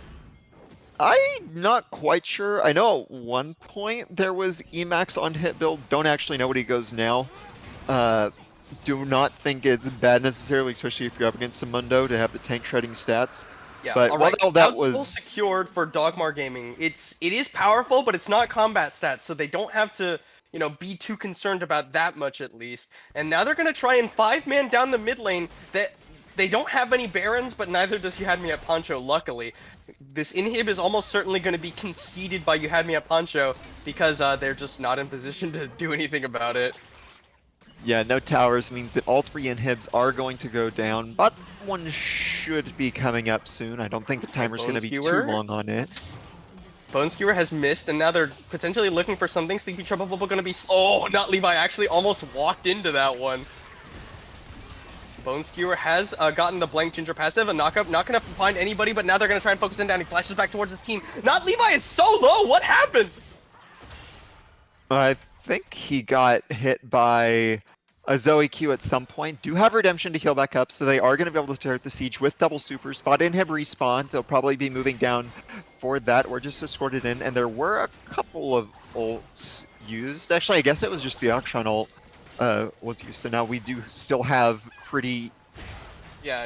I'm not quite sure. I know at one point there was Emax on hit build. Don't actually know what he goes now. Do not think it's bad necessarily, especially if you're up against a Mundo, to have the tank shredding stats. Yeah, But alright. while that Outsole was secured for Dogmar Gaming. It is powerful, but it's not combat stats, so they don't have to, you know, be too concerned about that much at least. And now they're gonna try and 5-man down the mid lane. That they don't have any Barons, but neither does You Had Me at Poncho, luckily. This inhib is almost certainly going to be conceded by You Had Me at Poncho because they're just not in position to do anything about it. Yeah, no towers means that all 3 inhibs are going to go down, but one should be coming up soon. I don't think the timer's going to be too long on it. Bone Skewer has missed, and now they're potentially looking for something. Sleepy Trouble Bubble going to be... Oh, not Levi. Actually almost walked into that one. Bone Skewer has gotten the Blank Ginger passive, a knockup, not gonna find anybody, but now they're gonna try and focus him down. He flashes back towards his team. Not Levi is so low, what happened? I think he got hit by a Zoe Q at some point. Do have Redemption to heal back up, so they are going to be able to start the siege with double super. Spot inhib respawn. They'll probably be moving down for that or just escorted in. And there were a couple of ults used. Actually, I guess it was just the Akshan ult was used. So now we do still have pretty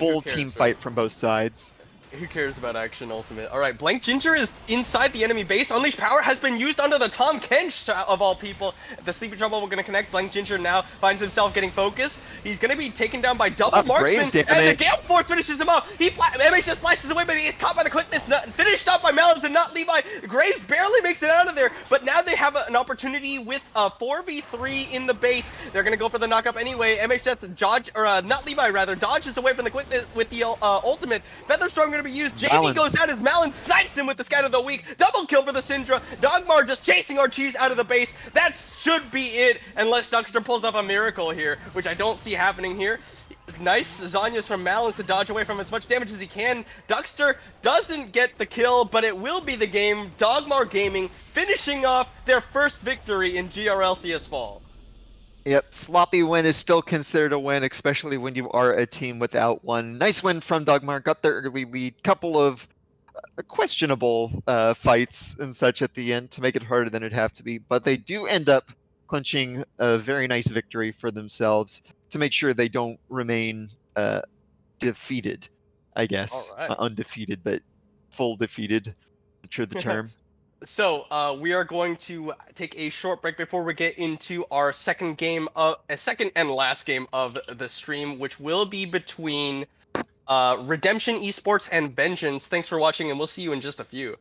full team fight from both sides. Who cares about Action Ultimate? Alright, Blank Ginger is inside the enemy base. Unleashed Power has been used under the Tom Kench of all people. The Sleepy Trouble will gonna connect. Blank Ginger now finds himself getting focused. He's gonna be taken down by double marksman, and the Gale Force finishes him off. MH just flashes away, but he gets caught by the quickness. Finished up by Melons and not Levi. Graves barely makes it out of there, but now they have an opportunity with a 4v3 in the base. They're gonna go for the knockup anyway. MH Death dodge, or not Levi rather, dodges away from the quickness with the ultimate. Featherstorm gonna be used. JB goes down as Malin snipes him with the Scout of the Week. Double kill for the Syndra. Dogmar just chasing Archie's out of the base. That should be it, unless Duckster pulls up a miracle here, which I don't see happening here. Nice Zanyas from Malin to dodge away from as much damage as he can. Duckster doesn't get the kill, but it will be the game. Dogmar Gaming finishing off their first victory in GRLCS Fall. Yep, sloppy win is still considered a win, especially when you are a team without one. Nice win from Dogmar, got their early lead. Couple of questionable fights and such at the end to make it harder than it'd have to be, but they do end up clinching a very nice victory for themselves to make sure they don't remain defeated, I guess. All right. Undefeated, but full defeated, I'm sure the term. So, we are going to take a short break before we get into our second and last game of the stream, which will be between Redemption Esports and Vengeance. Thanks for watching, and we'll see you in just a few.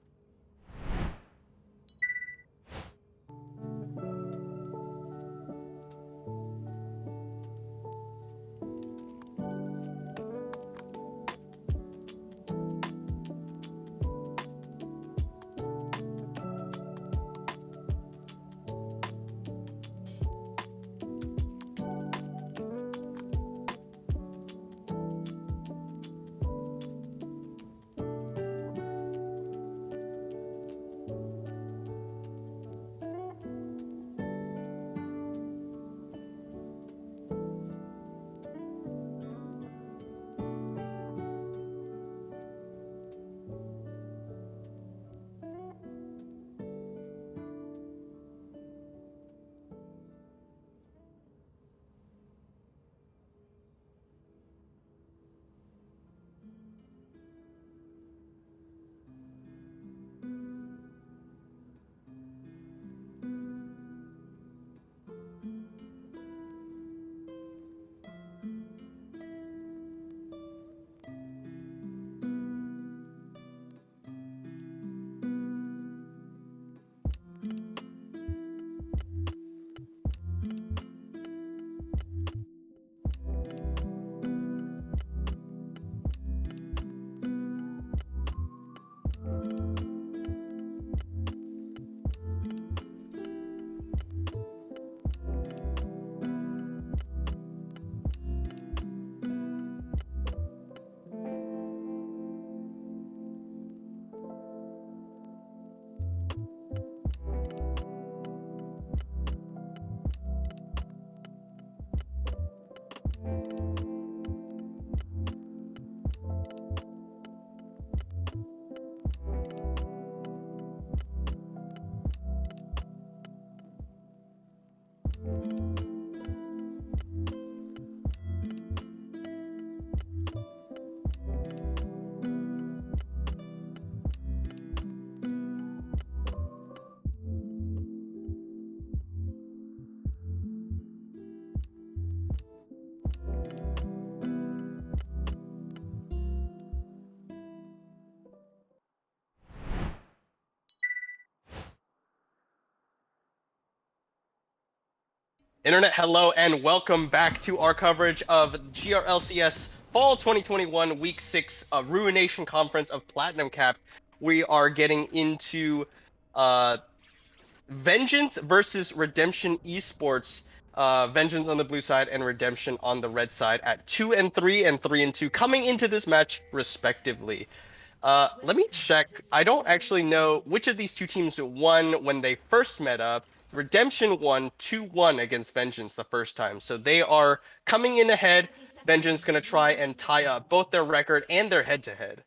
Internet, hello, and welcome back to our coverage of GRLCS Fall 2021 Week 6 Ruination Conference of Platinum Cap. We are getting into uh, Vengeance versus Redemption Esports. Vengeance on the blue side and Redemption on the red side at 2 and 3 and 3 and 2, coming into this match respectively. Let me check. I don't actually know which of these two teams won when they first met up. Redemption won 2-1 against Vengeance the first time, so they are coming in ahead. Vengeance going to try and tie up both their record and their head-to-head.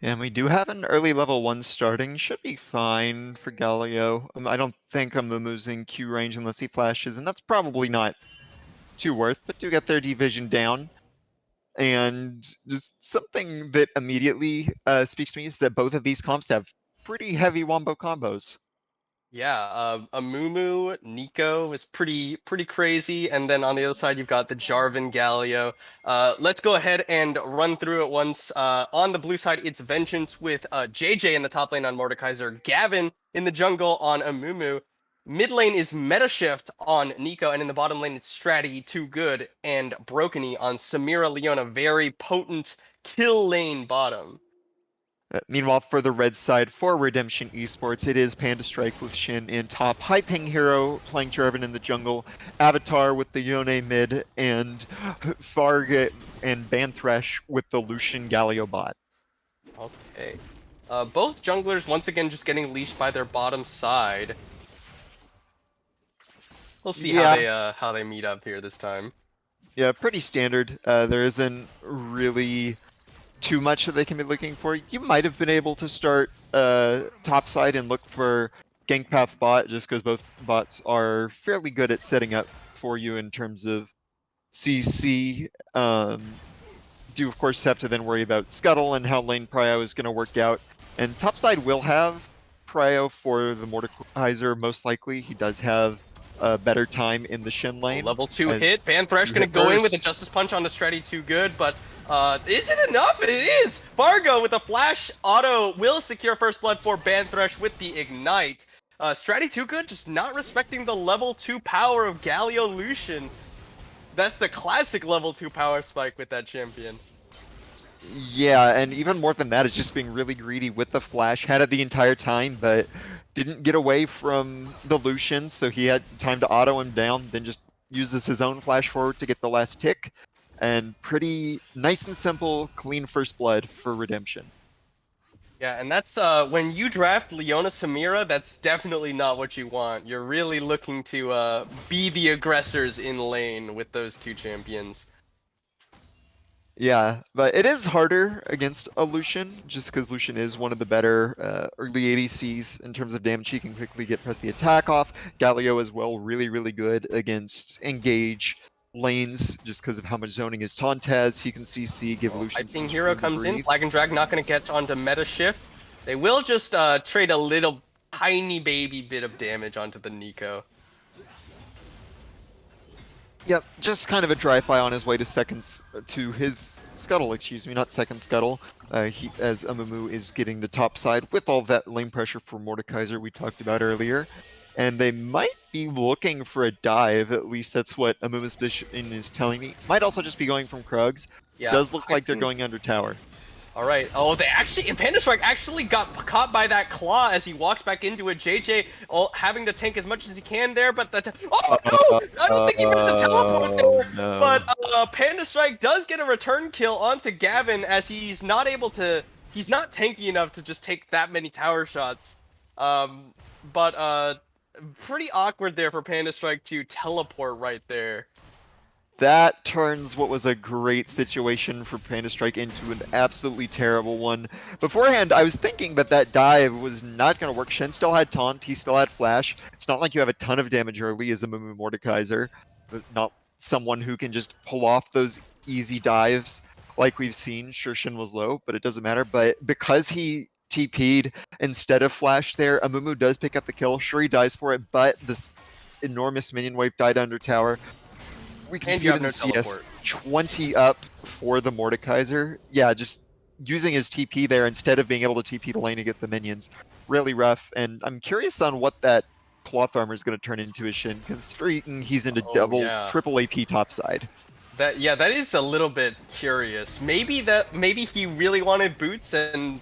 And we do have an early level 1 starting. Should be fine for Galio. I don't think I'm losing Q range unless he flashes, and that's probably not too worth, but do get their division down. And just something that immediately speaks to me is that both of these comps have pretty heavy wombo combos. Yeah, Amumu, Nico is pretty crazy, and then on the other side you've got the Jarvan Galio. Let's go ahead and run through it once. On the blue side, it's Vengeance with JJ in the top lane on Mordekaiser, Gavin in the jungle on Amumu. Mid lane is Metashift on Nico, and in the bottom lane it's Stratty, Too Good, and Brokeny on Samira Leona. Very potent kill lane bottom. Meanwhile, for the red side, for Redemption Esports, it is Panda Strike with Shin in top, High Ping Hero playing Jarvan in the jungle, Avatar with the Yone mid, and Farg and Banthresh with the Lucian Galio bot. Okay. Both junglers once again just getting leashed by their bottom side. We'll see how they meet up here this time. Yeah, pretty standard. There isn't really too much that they can be looking for. You might have been able to start top side and look for gank path bot, just because both bots are fairly good at setting up for you in terms of CC. Do of course have to then worry about Scuttle and how lane prio is going to work out. And topside will have prio for the Mordekaiser most likely. He does have a better time in the Shin lane. Level 2 hit. Banthresh gonna go in with a Justice Punch on the Stratty, Too Good, but is it enough? It is! Fargo with a flash auto will secure first blood for Banthresh with the Ignite. Stratty, Too Good, just not respecting the level 2 power of Galio Lucian. That's the classic level 2 power spike with that champion. Yeah, and even more than that, it's just being really greedy with the flash. Had it the entire time, but didn't get away from the Lucian, so he had time to auto him down, then just uses his own flash forward to get the last tick. And pretty nice and simple, clean first blood for Redemption. Yeah, and that's when you draft Leona Samira, that's definitely not what you want. You're really looking to be the aggressors in lane with those two champions. Yeah, but it is harder against a Lucian, just because Lucian is one of the better early ADCs in terms of damage. He can quickly press the attack off. Galio as well, really good against engage lanes, just because of how much zoning his taunt has. He can CC, give Lucian some Hero room to comes in, breathe. Flag and Drag not going to get onto Meta Shift. They will just trade a little tiny baby bit of damage onto the Nico. Yep, just kind of a drive-by on his way to his Scuttle, excuse me, not second Scuttle. As Amumu is getting the top side with all that lane pressure for Mordekaiser we talked about earlier. And they might be looking for a dive, at least that's what Amumu's position is telling me. Might also just be going from Krugs. Yeah, does look like they're going under tower. Alright, oh, they actually, and Panda Strike actually got caught by that claw as he walks back into it. JJ having to tank as much as he can there, but oh no! I don't think he meant to teleport there! No. But Panda Strike does get a return kill onto Gavin as he's not tanky enough to just take that many tower shots. But pretty awkward there for Panda Strike to teleport right there. That turns what was a great situation for Panda Strike into an absolutely terrible one. Beforehand, I was thinking that that dive was not going to work. Shen still had taunt, he still had flash. It's not like you have a ton of damage early as a Mumu Mordekaiser. Not someone who can just pull off those easy dives like we've seen. Sure, Shen was low, but it doesn't matter. But because he TP'd instead of flash there, Amumu does pick up the kill. Sure, he dies for it, but this enormous minion wave died under tower. We can see it in the CS. 20 up for the Mordekaiser. Yeah, just using his TP there instead of being able to TP the lane to get the minions. Really rough, and I'm curious on what that Cloth Armor is going to turn into a Shin, considering he's into Oh, double, yeah. triple AP topside. That is a little bit curious. Maybe he really wanted boots and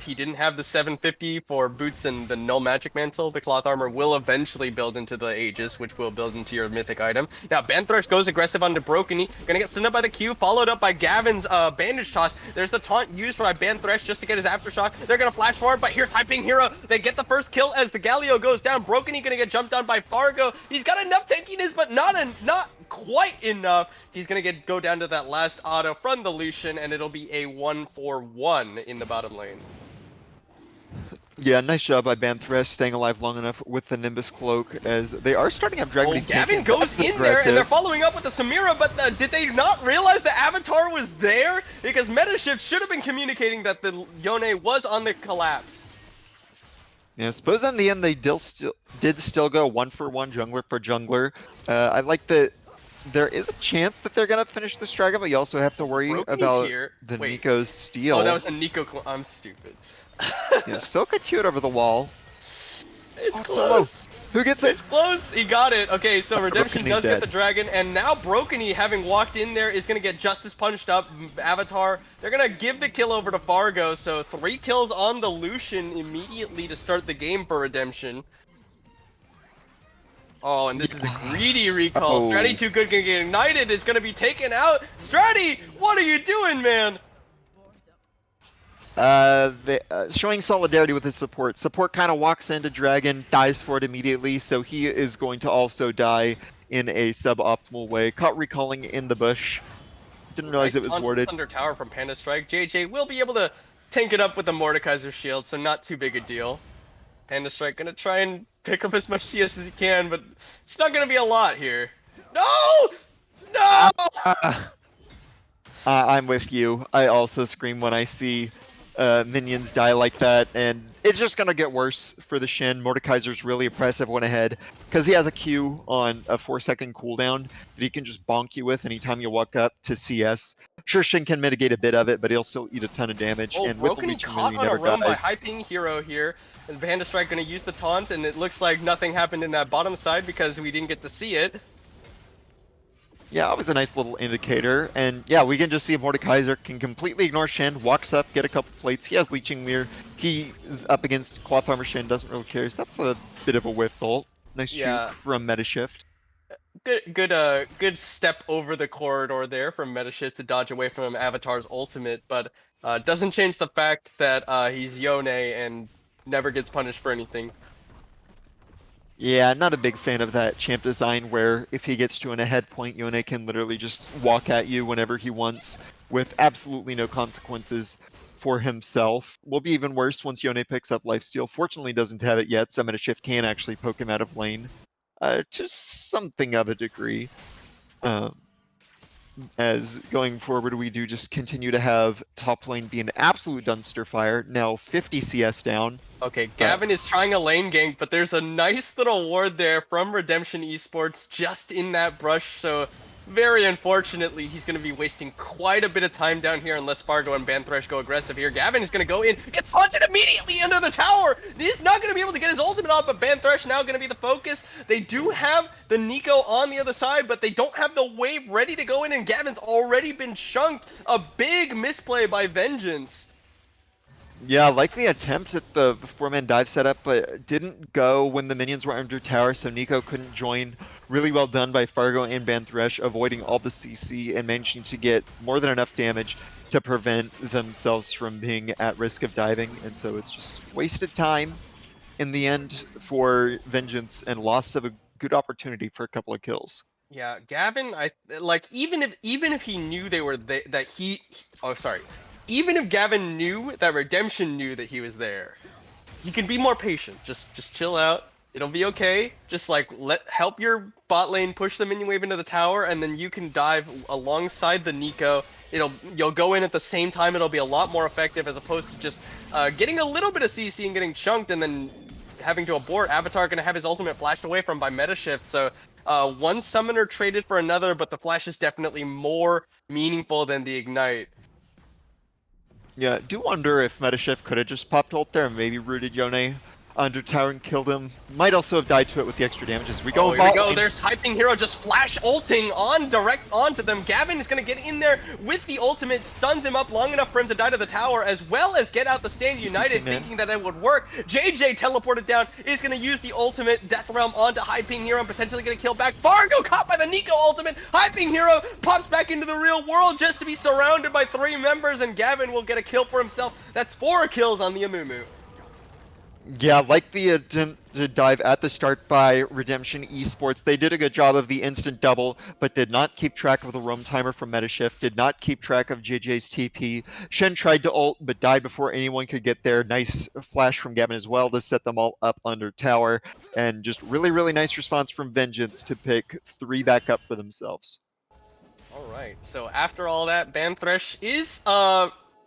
he didn't have the 750 for boots and the no magic mantle. The cloth armor will eventually build into the Aegis, which will build into your mythic item. Now Banthresh goes aggressive onto Brokeny, gonna get sent up by the Q, followed up by Gavin's bandage toss. There's the taunt used by Banthresh just to get his aftershock. They're gonna flash forward, but here's Hyping Hero. They get the first kill as the Galio goes down. Brokeny gonna get jumped on by Fargo. He's got enough tankiness, but not quite enough. He's gonna go down to that last auto from the Lucian, and it'll be a 1-for-1 in the bottom lane. Yeah, nice job by Banthresh staying alive long enough with the Nimbus Cloak, as they are starting up Dragon. Oh, Gavin goes in there, and they're following up with the Samira, but did they not realize the Avatar was there? Because Metashift should have been communicating that the Yone was on the collapse. Yeah, I suppose in the end they did still go 1-for-1 jungler for jungler. I like that there is a chance that they're gonna finish this dragon, but you also have to worry about the Nico's steal. Oh, that was a Nico I'm stupid. Yeah, still could cute over the wall. It's close. Who gets it? It's close. He got it. Okay, so Redemption does get the dragon, and now Brokeny, having walked in there, is gonna get Justice punched up. Avatar, they're gonna give the kill over to Fargo. So 3 kills on the Lucian immediately to start the game for Redemption. Oh, and this is a greedy recall. Stratty too good, gonna get ignited. It's gonna be taken out. Stratty, what are you doing, man? Showing solidarity with his support. Support kind of walks into Dragon, dies for it immediately, so he is going to also die in a suboptimal way. Caught recalling in the bush. Didn't realize it was warded. Under tower from Panda Strike. JJ will be able to tank it up with the Mordekaiser shield, so not too big a deal. Panda Strike gonna try and pick up as much CS as he can, but it's not gonna be a lot here. No! No! I'm with you. I also scream when I see minions die like that, and it's just gonna get worse for the Shin. Mordekaiser's really impressive, went ahead, because he has a Q on a 4-second cooldown that he can just bonk you with anytime you walk up to CS. Sure, Shin can mitigate a bit of it, but he'll still eat a ton of damage. Oh, and with the Brokeny Leech caught he on a never run by dies. Hyping Hero here. And Panda Strike gonna use the taunt, and it looks like nothing happened in that bottom side because we didn't get to see it. Yeah, it was a nice little indicator, and yeah, we can just see if Mordekaiser can completely ignore Shin, walks up, get a couple plates. He has Leeching Leer. He's up against Cloth Armor Shin, doesn't really care. So that's a bit of a whiff ult. Nice shoot from Metashift. Good step over the corridor there from Metashift to dodge away from Avatar's ultimate, but doesn't change the fact that he's Yone and never gets punished for anything. Yeah, not a big fan of that champ design where if he gets to an ahead point, Yone can literally just walk at you whenever he wants with absolutely no consequences for himself. Will be even worse once Yone picks up lifesteal. Fortunately doesn't have it yet, so Metashift can actually poke him out of lane to something of a degree. As going forward, we do just continue to have top lane be an absolute dumpster fire. Now 50 CS down. Okay, Gavin is trying a lane gank, but there's a nice little ward there from Redemption Esports just in that brush, so very unfortunately, he's going to be wasting quite a bit of time down here unless Fargo and Banthresh go aggressive here. Gavin is going to go in, gets haunted immediately under the tower. He's not going to be able to get his ultimate off, but Banthresh now going to be the focus. They do have the Nico on the other side, but they don't have the wave ready to go in, and Gavin's already been chunked. A big misplay by Vengeance. Yeah, like the attempt at the 4-man dive setup, but didn't go when the minions were under tower, so Nico couldn't join. Really well done by Fargo and Banthresh, avoiding all the CC and managing to get more than enough damage to prevent themselves from being at risk of diving, and so it's just wasted time in the end for Vengeance and loss of a good opportunity for a couple of kills. Yeah, Gavin, even if he knew they were even if Gavin knew that Redemption knew that he was there, you can be more patient. Just chill out. It'll be okay. Just help your bot lane push the minion wave into the tower, and then you can dive alongside the Nico. You'll go in at the same time. It'll be a lot more effective as opposed to just getting a little bit of CC and getting chunked and then having to abort. Avatar gonna have his ultimate flashed away from by Metashift. So one summoner traded for another, but the flash is definitely more meaningful than the ignite. Yeah, do wonder if Metashift could have just popped ult there and maybe rooted Yone under tower and killed him. Might also have died to it with the extra damage as we go. Oh, here we go. There's Hyping Hero just flash ulting on direct onto them. Gavin is going to get in there with the ultimate, stuns him up long enough for him to die to the tower, as well as get out the Stand United, thinking that it would work. JJ teleported down, is going to use the ultimate Death Realm onto Hyping Hero and potentially get a kill back. Fargo caught by the Nico ultimate. Hyping Hero pops back into the real world just to be surrounded by 3 members, and Gavin will get a kill for himself. That's 4 kills on the Amumu. Yeah, like the attempt to dive at the start by Redemption Esports, they did a good job of the instant double, but did not keep track of the roam timer from Metashift, did not keep track of JJ's TP. Shen tried to ult, but died before anyone could get there. Nice flash from Gavin as well to set them all up under tower, and just really, really nice response from Vengeance to pick 3 back up for themselves. Alright, so after all that, Banthresh is,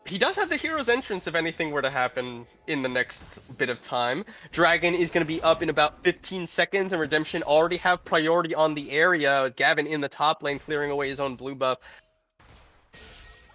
he does have the hero's entrance if anything were to happen in the next bit of time. Dragon is going to be up in about 15 seconds, and Redemption already have priority on the area. Gavin in the top lane clearing away his own blue buff.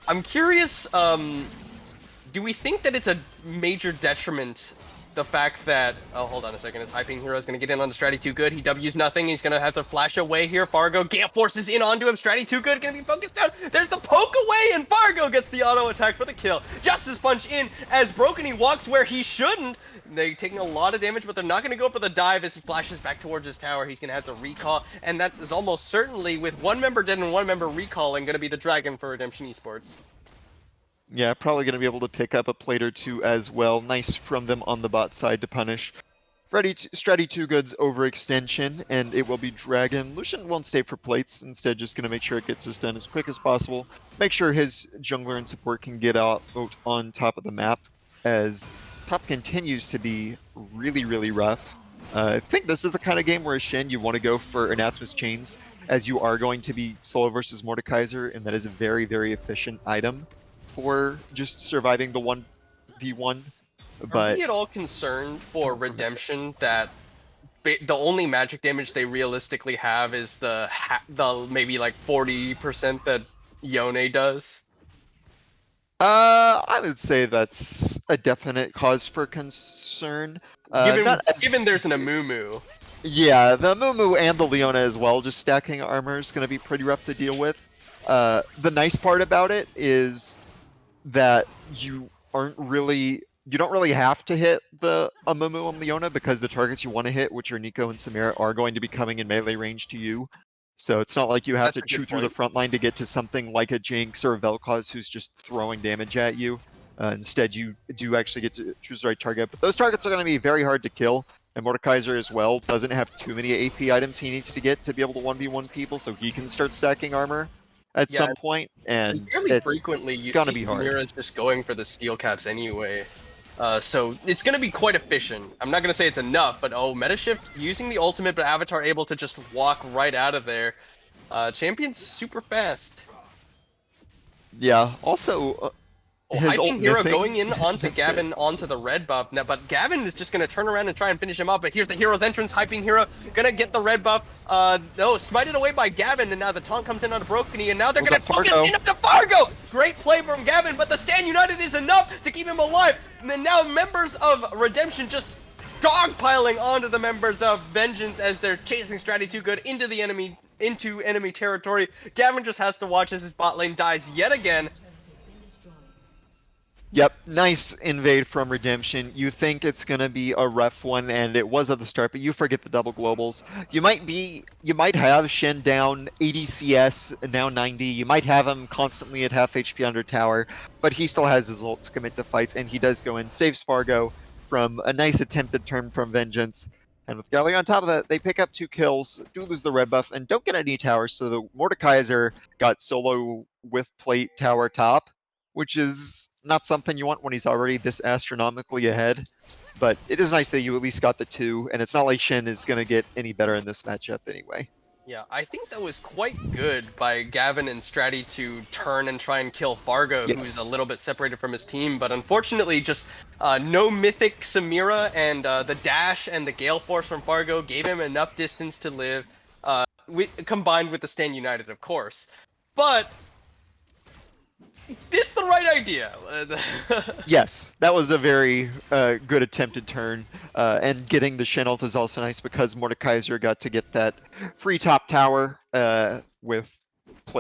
I'm curious, do we think that it's a major detriment, the fact that... Oh, hold on a second. His Hyping Hero is going to get in on the Stratty too good. He W's nothing. He's going to have to flash away here. Fargo Gale forces in onto him. Stratty too good. Going to be focused down. There's the poke away, and Fargo gets the auto attack for the kill. Justice Punch in as Brokeny walks where he shouldn't. They're taking a lot of damage, but they're not going to go for the dive as he flashes back towards his tower. He's going to have to recall, and that is almost certainly, with 1 member dead and 1 member recalling, going to be the Dragon for Redemption Esports. Yeah, probably going to be able to pick up a plate or 2 as well. Nice from them on the bot side to punish Stratty 2 Good's overextension, and it will be Dragon. Lucian won't stay for plates, instead just going to make sure it gets this done as quick as possible. Make sure his jungler and support can get out on top of the map, as top continues to be really, really rough. I think this is the kind of game where Shen, you want to go for Anathema's Chains, as you are going to be solo versus Mordekaiser, and that is a very, very efficient item for just surviving the 1v1. But are we at all concerned for Redemption that the only magic damage they realistically have is the maybe like 40% that Yone does? I would say that's a definite cause for concern. Given there's an Amumu. Yeah, the Amumu and the Leona as well, just stacking armor is going to be pretty rough to deal with. The nice part about it is that you don't really have to hit the Amumu and Leona, because the targets you want to hit, which are Nico and Samira, are going to be coming in melee range to you. So it's not like you have to chew through the front line to get to something like a Jinx or a Vel'Koz who's just throwing damage at you. Instead, you do actually get to choose the right target. But those targets are going to be very hard to kill. And Mordekaiser as well doesn't have too many AP items he needs to get to be able to 1v1 people, so he can start stacking armor at some point, and fairly frequently you see Samira's just going for the steel caps anyway. So it's going to be quite efficient. I'm not going to say it's enough, but Metashift using the ultimate, but Avatar able to just walk right out of there. Champion's super fast. Yeah, also... Hyping Hero going in onto Gavin onto the red buff. Now, but Gavin is just going to turn around and try and finish him off. But here's the hero's entrance. Hyping Hero going to get the red buff. No, smited away by Gavin. And now the taunt comes in on Brokeny. And now they're going to focus in up to Fargo. Great play from Gavin. But the Stand United is enough to keep him alive. And now members of Redemption just dogpiling onto the members of Vengeance as they're chasing Stratty too good into enemy territory. Gavin just has to watch as his bot lane dies yet again. Yep, nice invade from Redemption. You think it's gonna be a rough one, and it was at the start, but you forget the double globals. You might have Shen down 80 CS, now 90. You might have him constantly at half HP under tower, but he still has his ult to commit to fights, and he does go in, saves Fargo from a nice attempted turn from Vengeance. And with Galli on top of that, they pick up 2 kills, do lose the red buff, and don't get any towers, so the Mordekaiser got solo with plate tower top, which is not something you want when he's already this astronomically ahead. But it is nice that you at least got the 2, and it's not like Shen is going to get any better in this matchup anyway. Yeah, I think that was quite good by Gavin and Stratty to turn and try and kill Fargo, Yes. who's a little bit separated from his team, but unfortunately just no Mythic Samira, and the dash and the Gale Force from Fargo gave him enough distance to live, combined with the Stand United, of course. But it's the right right idea. Yes, that was a very good attempted turn. And getting the Shen ult is also nice because Mordekaiser got to get that free top tower with,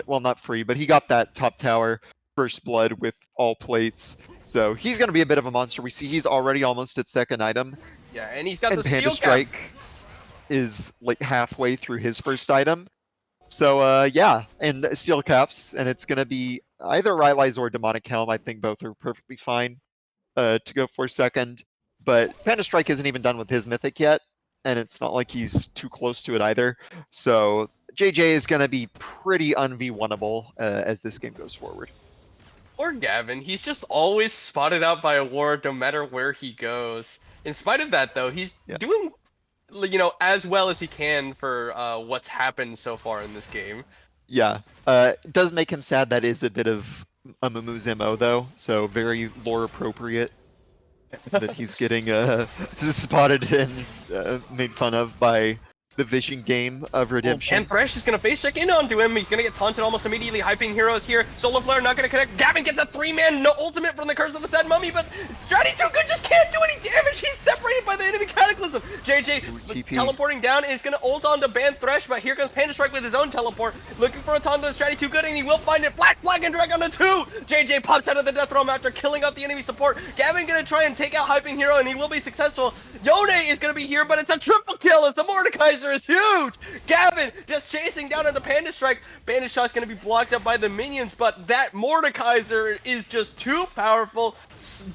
well, not free, but he got that top tower first blood with all plates. So he's going to be a bit of a monster. We see he's already almost at second item. Yeah, and he's got And the Panda steel cap. Strike is like halfway through his first item. So yeah, and steel caps, and it's gonna be either Rylai's or Demonic Helm. I think both are perfectly fine to go for second. But Panda Strike isn't even done with his mythic yet, and it's not like he's too close to it either. So JJ is gonna be pretty un-V1able as this game goes forward. Or Gavin, he's just always spotted out by a ward no matter where he goes. In spite of that, though, he's Yeah. doing, you know, as well as he can for what's happened so far in this game. Yeah, it does make him sad. That is a bit of a Mumu's MO though, so very lore appropriate that he's getting spotted and made fun of by the vision game of Redemption. And Thresh is going to face check in onto him. He's going to get taunted almost immediately. Hyping heroes here. Solar Flare not going to connect. Gavin gets a 3-man no ultimate from the Curse of the Sad Mummy, but Stratty Too Good just can't do any damage. He's separated by the enemy Cataclysm. JJ TP. teleporting down is going to ult on to ban Thresh, but here comes Panda Strike with his own teleport. Looking for a taunt on Stratty Too Good, and he will find it. Black and Drag on the 2. JJ pops out of the Death Realm after killing out the enemy support. Gavin going to try and take out Hyping Hero, and he will be successful. Yone is going to be here, but it's a triple kill as the Mordekaiser is huge. Gavin just chasing down into Panda Strike. Bandit Shot's going to be blocked up by the minions, but that Mordekaiser is just too powerful.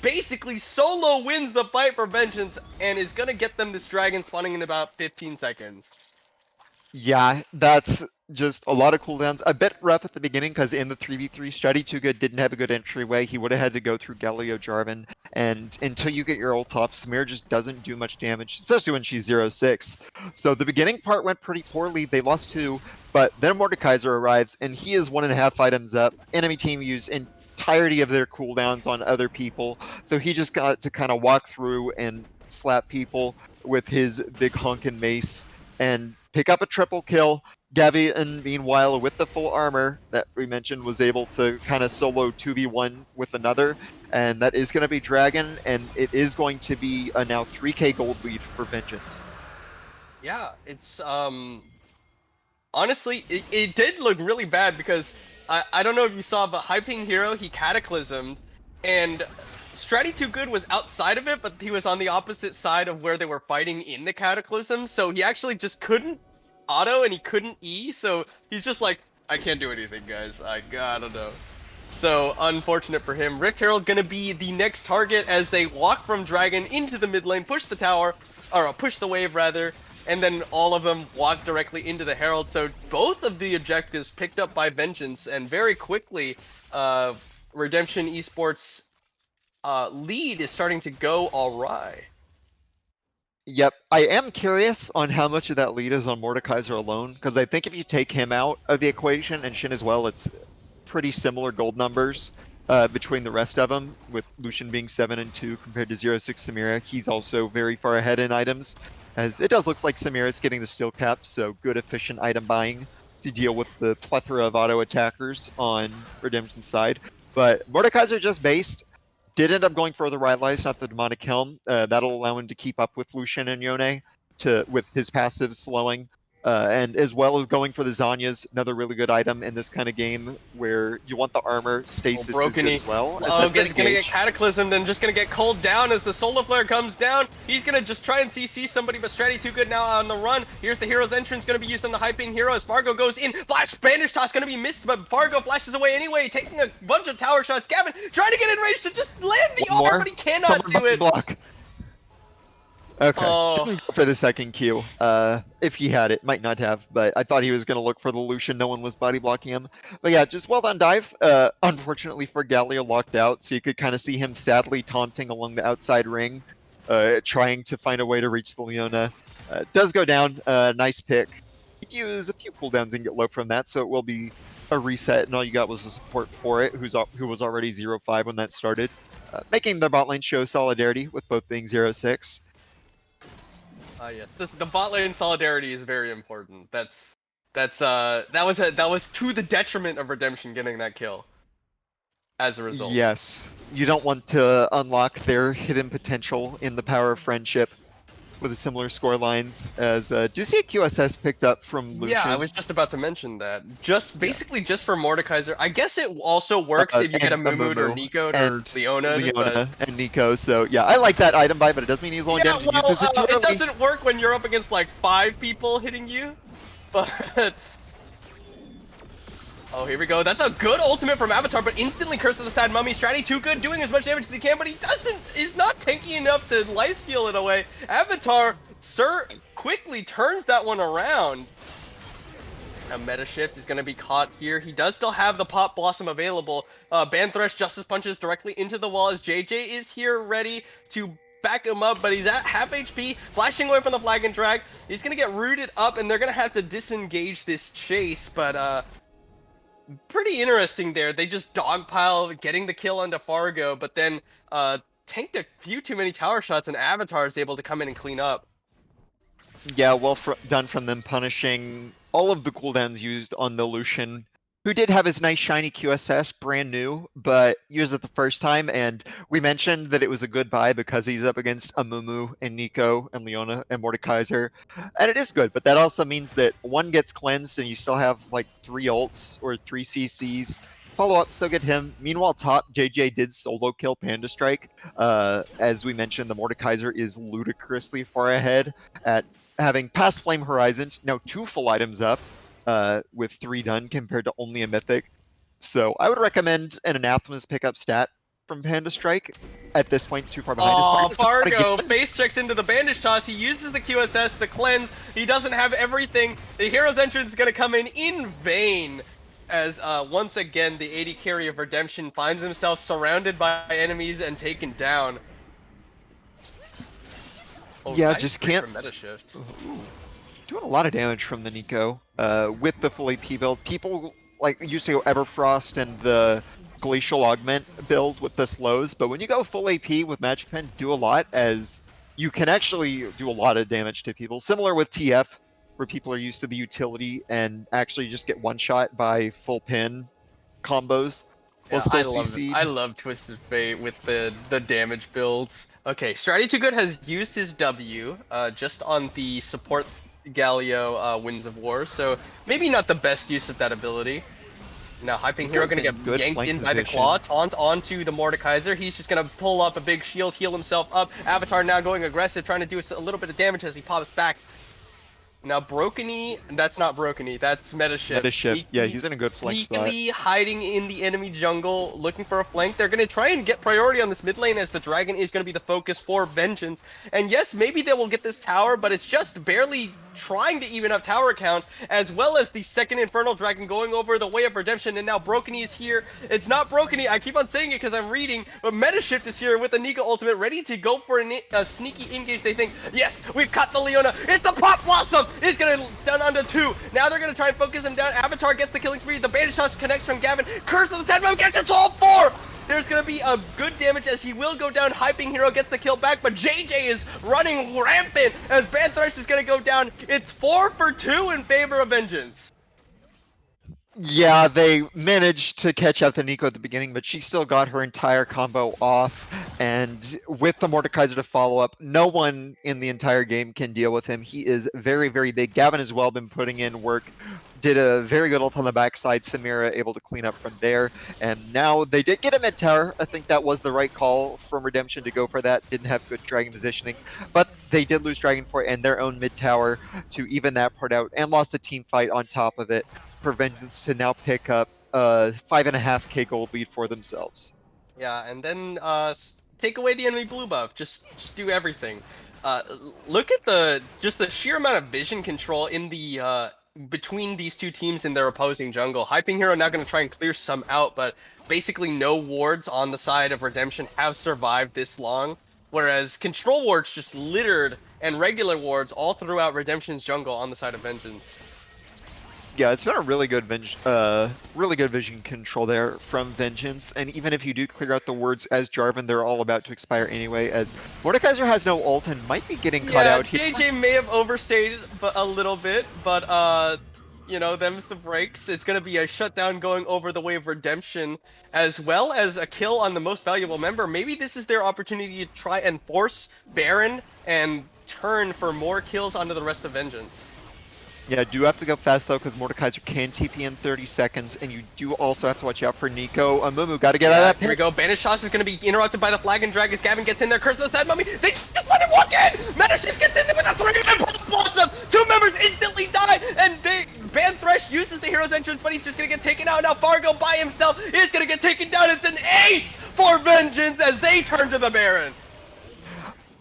Basically, solo wins the fight for Vengeance and is going to get them this dragon spawning in about 15 seconds. Yeah, that's just a lot of cooldowns. A bit rough at the beginning because in the 3v3, Stratty Too Good didn't have a good entryway. He would have had to go through Galio Jarvan. And until you get your ult off, Samira just doesn't do much damage, especially when she's 0-6. So the beginning part went pretty poorly. They lost 2, but then Mordekaiser arrives and he is 1.5 items up. Enemy team used entirety of their cooldowns on other people. So he just got to kind of walk through and slap people with his big honkin' mace and pick up a triple kill. Gavin, meanwhile, with the full armor that we mentioned, was able to kind of solo 2v1 with another, and that is going to be Dragon, and it is going to be a now 3k gold lead for Vengeance. Yeah, it's, honestly, it did look really bad because, I don't know if you saw, but Hyping Hero, he cataclysmed, and Stratty Too Good was outside of it, but he was on the opposite side of where they were fighting in the Cataclysm, so he actually just couldn't auto and he couldn't E, so he's just like, I can't do anything, guys. I don't know. So, unfortunate for him. Rift Herald gonna be the next target as they walk from Dragon into the mid lane, push the tower, or push the wave rather, and then all of them walk directly into the Herald. So both of the objectives picked up by Vengeance, and very quickly, Redemption Esports lead is starting to go awry. Yep, I am curious on how much of that lead is on Mordekaiser alone, because I think if you take him out of the equation, and Shin as well, it's pretty similar gold numbers between the rest of them, with Lucian being 7 and 2 compared to 0-6 Samira. He's also very far ahead in items, as it does look like Samira's getting the steel cap, so good efficient item buying to deal with the plethora of auto attackers on Redemption's side. But Mordekaiser just based. Did end up going for the Rylai's, not the Demonic Helm. That'll allow him to keep up with Lucian and Yone with his passive slowing. And as well as going for the Zanya's, another really good item in this kind of game where you want the armor. Stasis is good as well. He's gonna get cataclysmed and just gonna get cold down as the solar flare comes down. He's gonna just try and CC somebody, but Stratty Too Good now on the run. Here's the hero's entrance gonna be used on the Hyping Hero as Fargo goes in. Flash Banish Toss gonna be missed, but Fargo flashes away anyway, taking a bunch of tower shots. Gavin trying to get in range to just land the R, but he cannot do it. Block. Okay, Oh. didn't go for the second Q. If he had it, might not have, but I thought he was going to look for the Lucian. No one was body blocking him. But yeah, just well done dive. Unfortunately for Galio locked out, so you could kind of see him sadly taunting along the outside ring, trying to find a way to reach the Leona. Does go down, nice pick. He'd use a few cooldowns and get low from that, so it will be a reset, and all you got was the support for it, who was already 0-5 when that started. Making the bot lane show solidarity with both being 0-6. Yes, the bot lane solidarity is very important. That was to the detriment of Redemption getting that kill. as a result. Yes. You don't want to unlock their hidden potential in the power of friendship with similar score lines as do you see a QSS picked up from Yeah, I Lucian? was just about to mention that. Just Yeah. basically just for Mordekaiser. I guess it also works if you get a And Mumu'd or Amumu Nico'd or and Leona'd, but Leona and Nico. So yeah, I like that item buy, but it doesn't mean he's low on yeah, damage. He well, uses it too it early. doesn't work when you're up against like 5 people hitting you. But oh, here we go. That's a good ultimate from Avatar, but instantly Curse of the Sad Mummy. Stratty too good, doing as much damage as he can, but he's not tanky enough to lifesteal it away. Avatar, sir, quickly turns that one around. Now Meta Shift is going to be caught here. He does still have the Pop Blossom available. Ban Thresh Justice punches directly into the wall as JJ is here ready to back him up, but he's at half HP, flashing away from the Flag and Drag. He's going to get rooted up, and they're going to have to disengage this chase, but pretty interesting there. They just dogpile getting the kill onto Fargo, but then tanked a few too many tower shots, and Avatar is able to come in and clean up. Yeah, well done from them punishing all of the cooldowns used on the Lucian, who did have his nice shiny QSS, brand new, but used it the first time, and we mentioned that it was a good buy because he's up against Amumu and Nico and Leona and Mordekaiser, and it is good, but that also means that one gets cleansed and you still have like 3 ults or 3 CCs. Follow up, so get him. Meanwhile, top, JJ did solo kill Panda Strike. As we mentioned, the Mordekaiser is ludicrously far ahead at having passed Flame Horizon, now 2 full items up, with 3 done compared to only a Mythic. So I would recommend an Anathema's pickup stat from Panda Strike. At this point, too far behind. Oh, Fargo face checks into the bandage toss. He uses the QSS, the cleanse. He doesn't have everything. The hero's entrance is going to come in vain. As once again, the AD carry of Redemption finds himself surrounded by enemies and taken down. Oh, Yeah, nice just play can't. from Meta Shift. Ooh, doing a lot of damage from the Nico with the full AP build. People like used to go Everfrost and the Glacial Augment build with the slows, but when you go full AP with Magic Pen, do a lot, as you can actually do a lot of damage to people. Similar with TF, where people are used to the utility and actually just get one shot by full pin combos. Yeah, While still I love Twisted Fate with the damage builds. Okay, Stratty Too Good has used his W just on the support Galio Winds of War, so maybe not the best use of that ability. Now Hyping Hero gonna get yanked in by the claw, taunt onto the Mordekaiser. He's just gonna pull up a big shield, heal himself up. Avatar now going aggressive, trying to do a little bit of damage as he pops back. Now Brokeny, that's not Brokeny, that's Meta Shift. Meta Shift, yeah, he's in a good flank spot. Sneakily hiding in the enemy jungle, looking for a flank. They're going to try and get priority on this mid lane as the dragon is going to be the focus for Vengeance. And yes, maybe they will get this tower, but it's just barely trying to even up tower count, as well as the second Infernal Dragon going over the way of redemption, and now Brokeny is here. It's not Brokeny, I keep on saying it because I'm reading, but Meta Shift is here with the Nico ultimate, ready to go for a sneaky engage. They think, yes, we've caught the Leona, it's the Pop Blossom! It's gonna stun onto 2. Now they're gonna try and focus him down. Avatar gets the killing spree, the bandage toss connects from Gavin, Curse of the Sad Mummy gets us all 4! There's gonna be a good damage as he will go down. Hyping Hero gets the kill back, but JJ is running rampant as Ban Thresh is gonna go down. It's 4 for 2 in favor of Vengeance. Yeah, they managed to catch out the Nico at the beginning, but she still got her entire combo off. And with the Mordekaiser to follow up, no one in the entire game can deal with him. He is very, very big. Gavin has well been putting in work. Did a very good ult on the backside. Samira able to clean up from there. And now they did get a mid tower. I think that was the right call from Redemption to go for that. Didn't have good dragon positioning. But they did lose Dragon Fort and their own mid tower to even that part out. And lost the team fight on top of it for Vengeance to now pick up a 5.5k gold lead for themselves. Yeah, and then take away the enemy blue buff. Just do everything. Look at the sheer amount of vision control in the between these two teams in their opposing jungle. Hyping Hero now going to try and clear some out, but basically no wards on the side of Redemption have survived this long, whereas control wards just littered and regular wards all throughout Redemption's jungle on the side of Vengeance. Yeah, it's been a really good vision control there from Vengeance, and even if you do clear out the words as Jarvan, they're all about to expire anyway, as Mordekaiser has no ult and might be getting cut out here. JJ may have overstated a little bit, but You know, them's the breaks. It's gonna be a shutdown going over the way of redemption, as well as a kill on the most valuable member. Maybe this is their opportunity to try and force Baron and turn for more kills onto the rest of Vengeance. Yeah, do have to go fast though, because Mordekaiser can TP in 30 seconds, and you do also have to watch out for Nico. Mumu, gotta get out of that Here we pit. go. Banished Toss is going to be interrupted by the Flag and Drag as Gavin gets in there. Curse of the Sad Mummy. They just let him walk in. Metaship gets in there with a 3-man Blossom. 2 members instantly die, and Ban Thresh uses the hero's entrance, but he's just going to get taken out. Now Fargo by himself is going to get taken down. It's an ace for Vengeance as they turn to the Baron.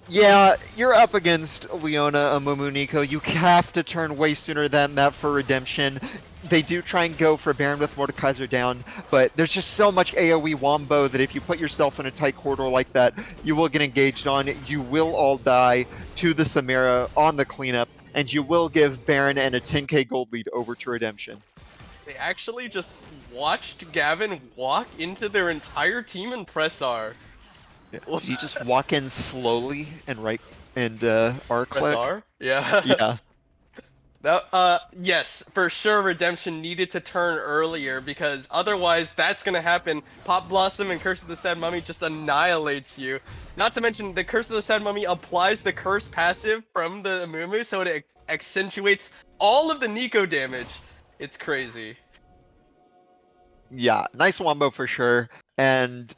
Yeah, you're up against Leona, Mumu, Nico. You have to turn way sooner than that for redemption. They do try and go for Baron with Mordekaiser down, but there's just so much AoE wombo that if you put yourself in a tight corridor like that, you will get engaged on. You will all die to the Samira on the cleanup, and you will give Baron and a 10k gold lead over to redemption. They actually just watched Gavin walk into their entire team in press R. Did you just walk in slowly and R click? Press R? Yeah. Yeah. Yes, for sure Redemption needed to turn earlier because otherwise that's gonna happen. Pop Blossom and Curse of the Sad Mummy just annihilates you. Not to mention the Curse of the Sad Mummy applies the curse passive from the Amumu so it accentuates all of the Nico damage. It's crazy. Yeah, nice wombo for sure. And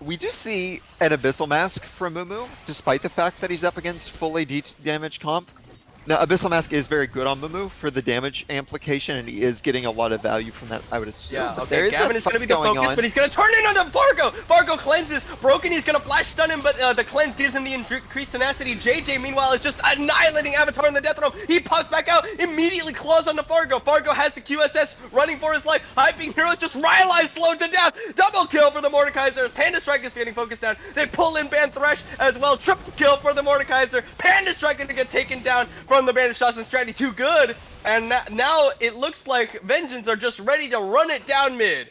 we do see an Abyssal Mask from Mumu, despite the fact that he's up against full AD damage comp. Now, Abyssal Mask is very good on Mumu for the damage amplification, and he is getting a lot of value from that, I would assume. Yeah, But okay, Gavin is going to be the focus, but he's going to turn in on Fargo! Fargo cleanses, Broken, he's going to flash stun him, but the cleanse gives him the increased tenacity. JJ, meanwhile, is just annihilating Avatar in the death row. He pops back out, immediately claws onto Fargo. Fargo has the QSS running for his life. Hyping heroes just Rylai slowed to death. Double kill for the Mordekaiser. Panda Strike is getting focused down. They pull in Ban Thresh as well. Triple kill for the Mordekaiser. Panda Strike going to get taken down from the Banished Shots and strategy too good, and now it looks like Vengeance are just ready to run it down mid.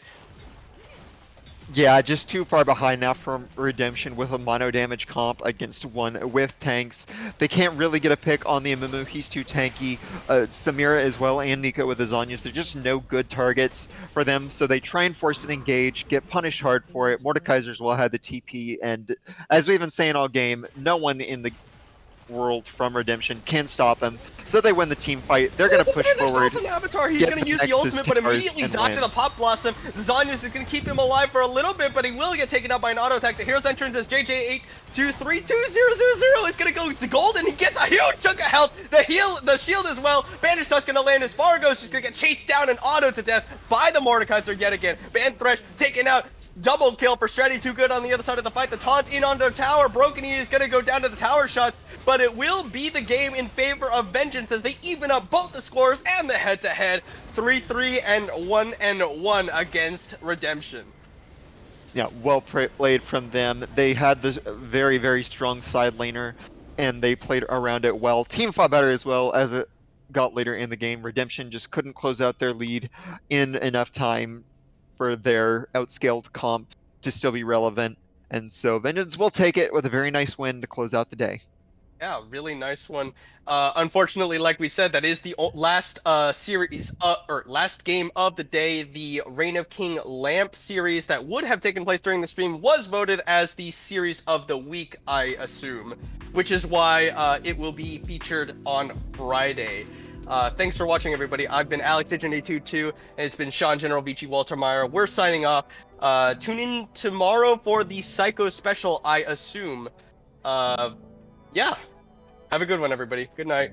Yeah, just too far behind now from Redemption with a mono damage comp against one with tanks. They can't really get a pick on the Amumu, he's too tanky. Samira as well and Nico with the Zonyas, they're just no good targets for them, so they try and force an engage, get punished hard for it. Mordekaiser's will have the TP, and as we've been saying all game, no one in the world from Redemption can stop them, so they win the team fight. They're gonna push forward. Avatar. He's gonna use the ultimate, but immediately die to the Pop Blossom. Zonyas is gonna keep him alive for a little bit, but he will get taken out by an auto attack. The hero's entrance as JJ823200 is gonna go to gold, and he gets a huge chunk of health. The shield as well. Banished Tusk gonna land as Fargo's just gonna get chased down and auto to death by the Mordekaiser yet again. Ban Thresh taken out. Double kill for Stratty too good on the other side of the fight. The taunt in onto the tower. Broken E is gonna go down to the tower shots, but it will be the game in favor of Vengeance as they even up both the scores and the head-to-head. 3-3 and 1-1 against Redemption. Yeah, well played from them. They had this very, very strong side laner, and they played around it well. Team fought better as well as it got later in the game. Redemption just couldn't close out their lead in enough time for their outscaled comp to still be relevant. And so Vengeance will take it with a very nice win to close out the day. Yeah, really nice one. Unfortunately, like we said, that is the last last game of the day. The Reign of King Lamp series that would have taken place during the stream was voted as the series of the week, I assume, which is why it will be featured on Friday. Thanks for watching, everybody. I've been Alex Agent 822, and it's been Sean General Vici Walter Meyer. We're signing off. Tune in tomorrow for the Psycho special, I assume. Yeah. Have a good one, everybody. Good night.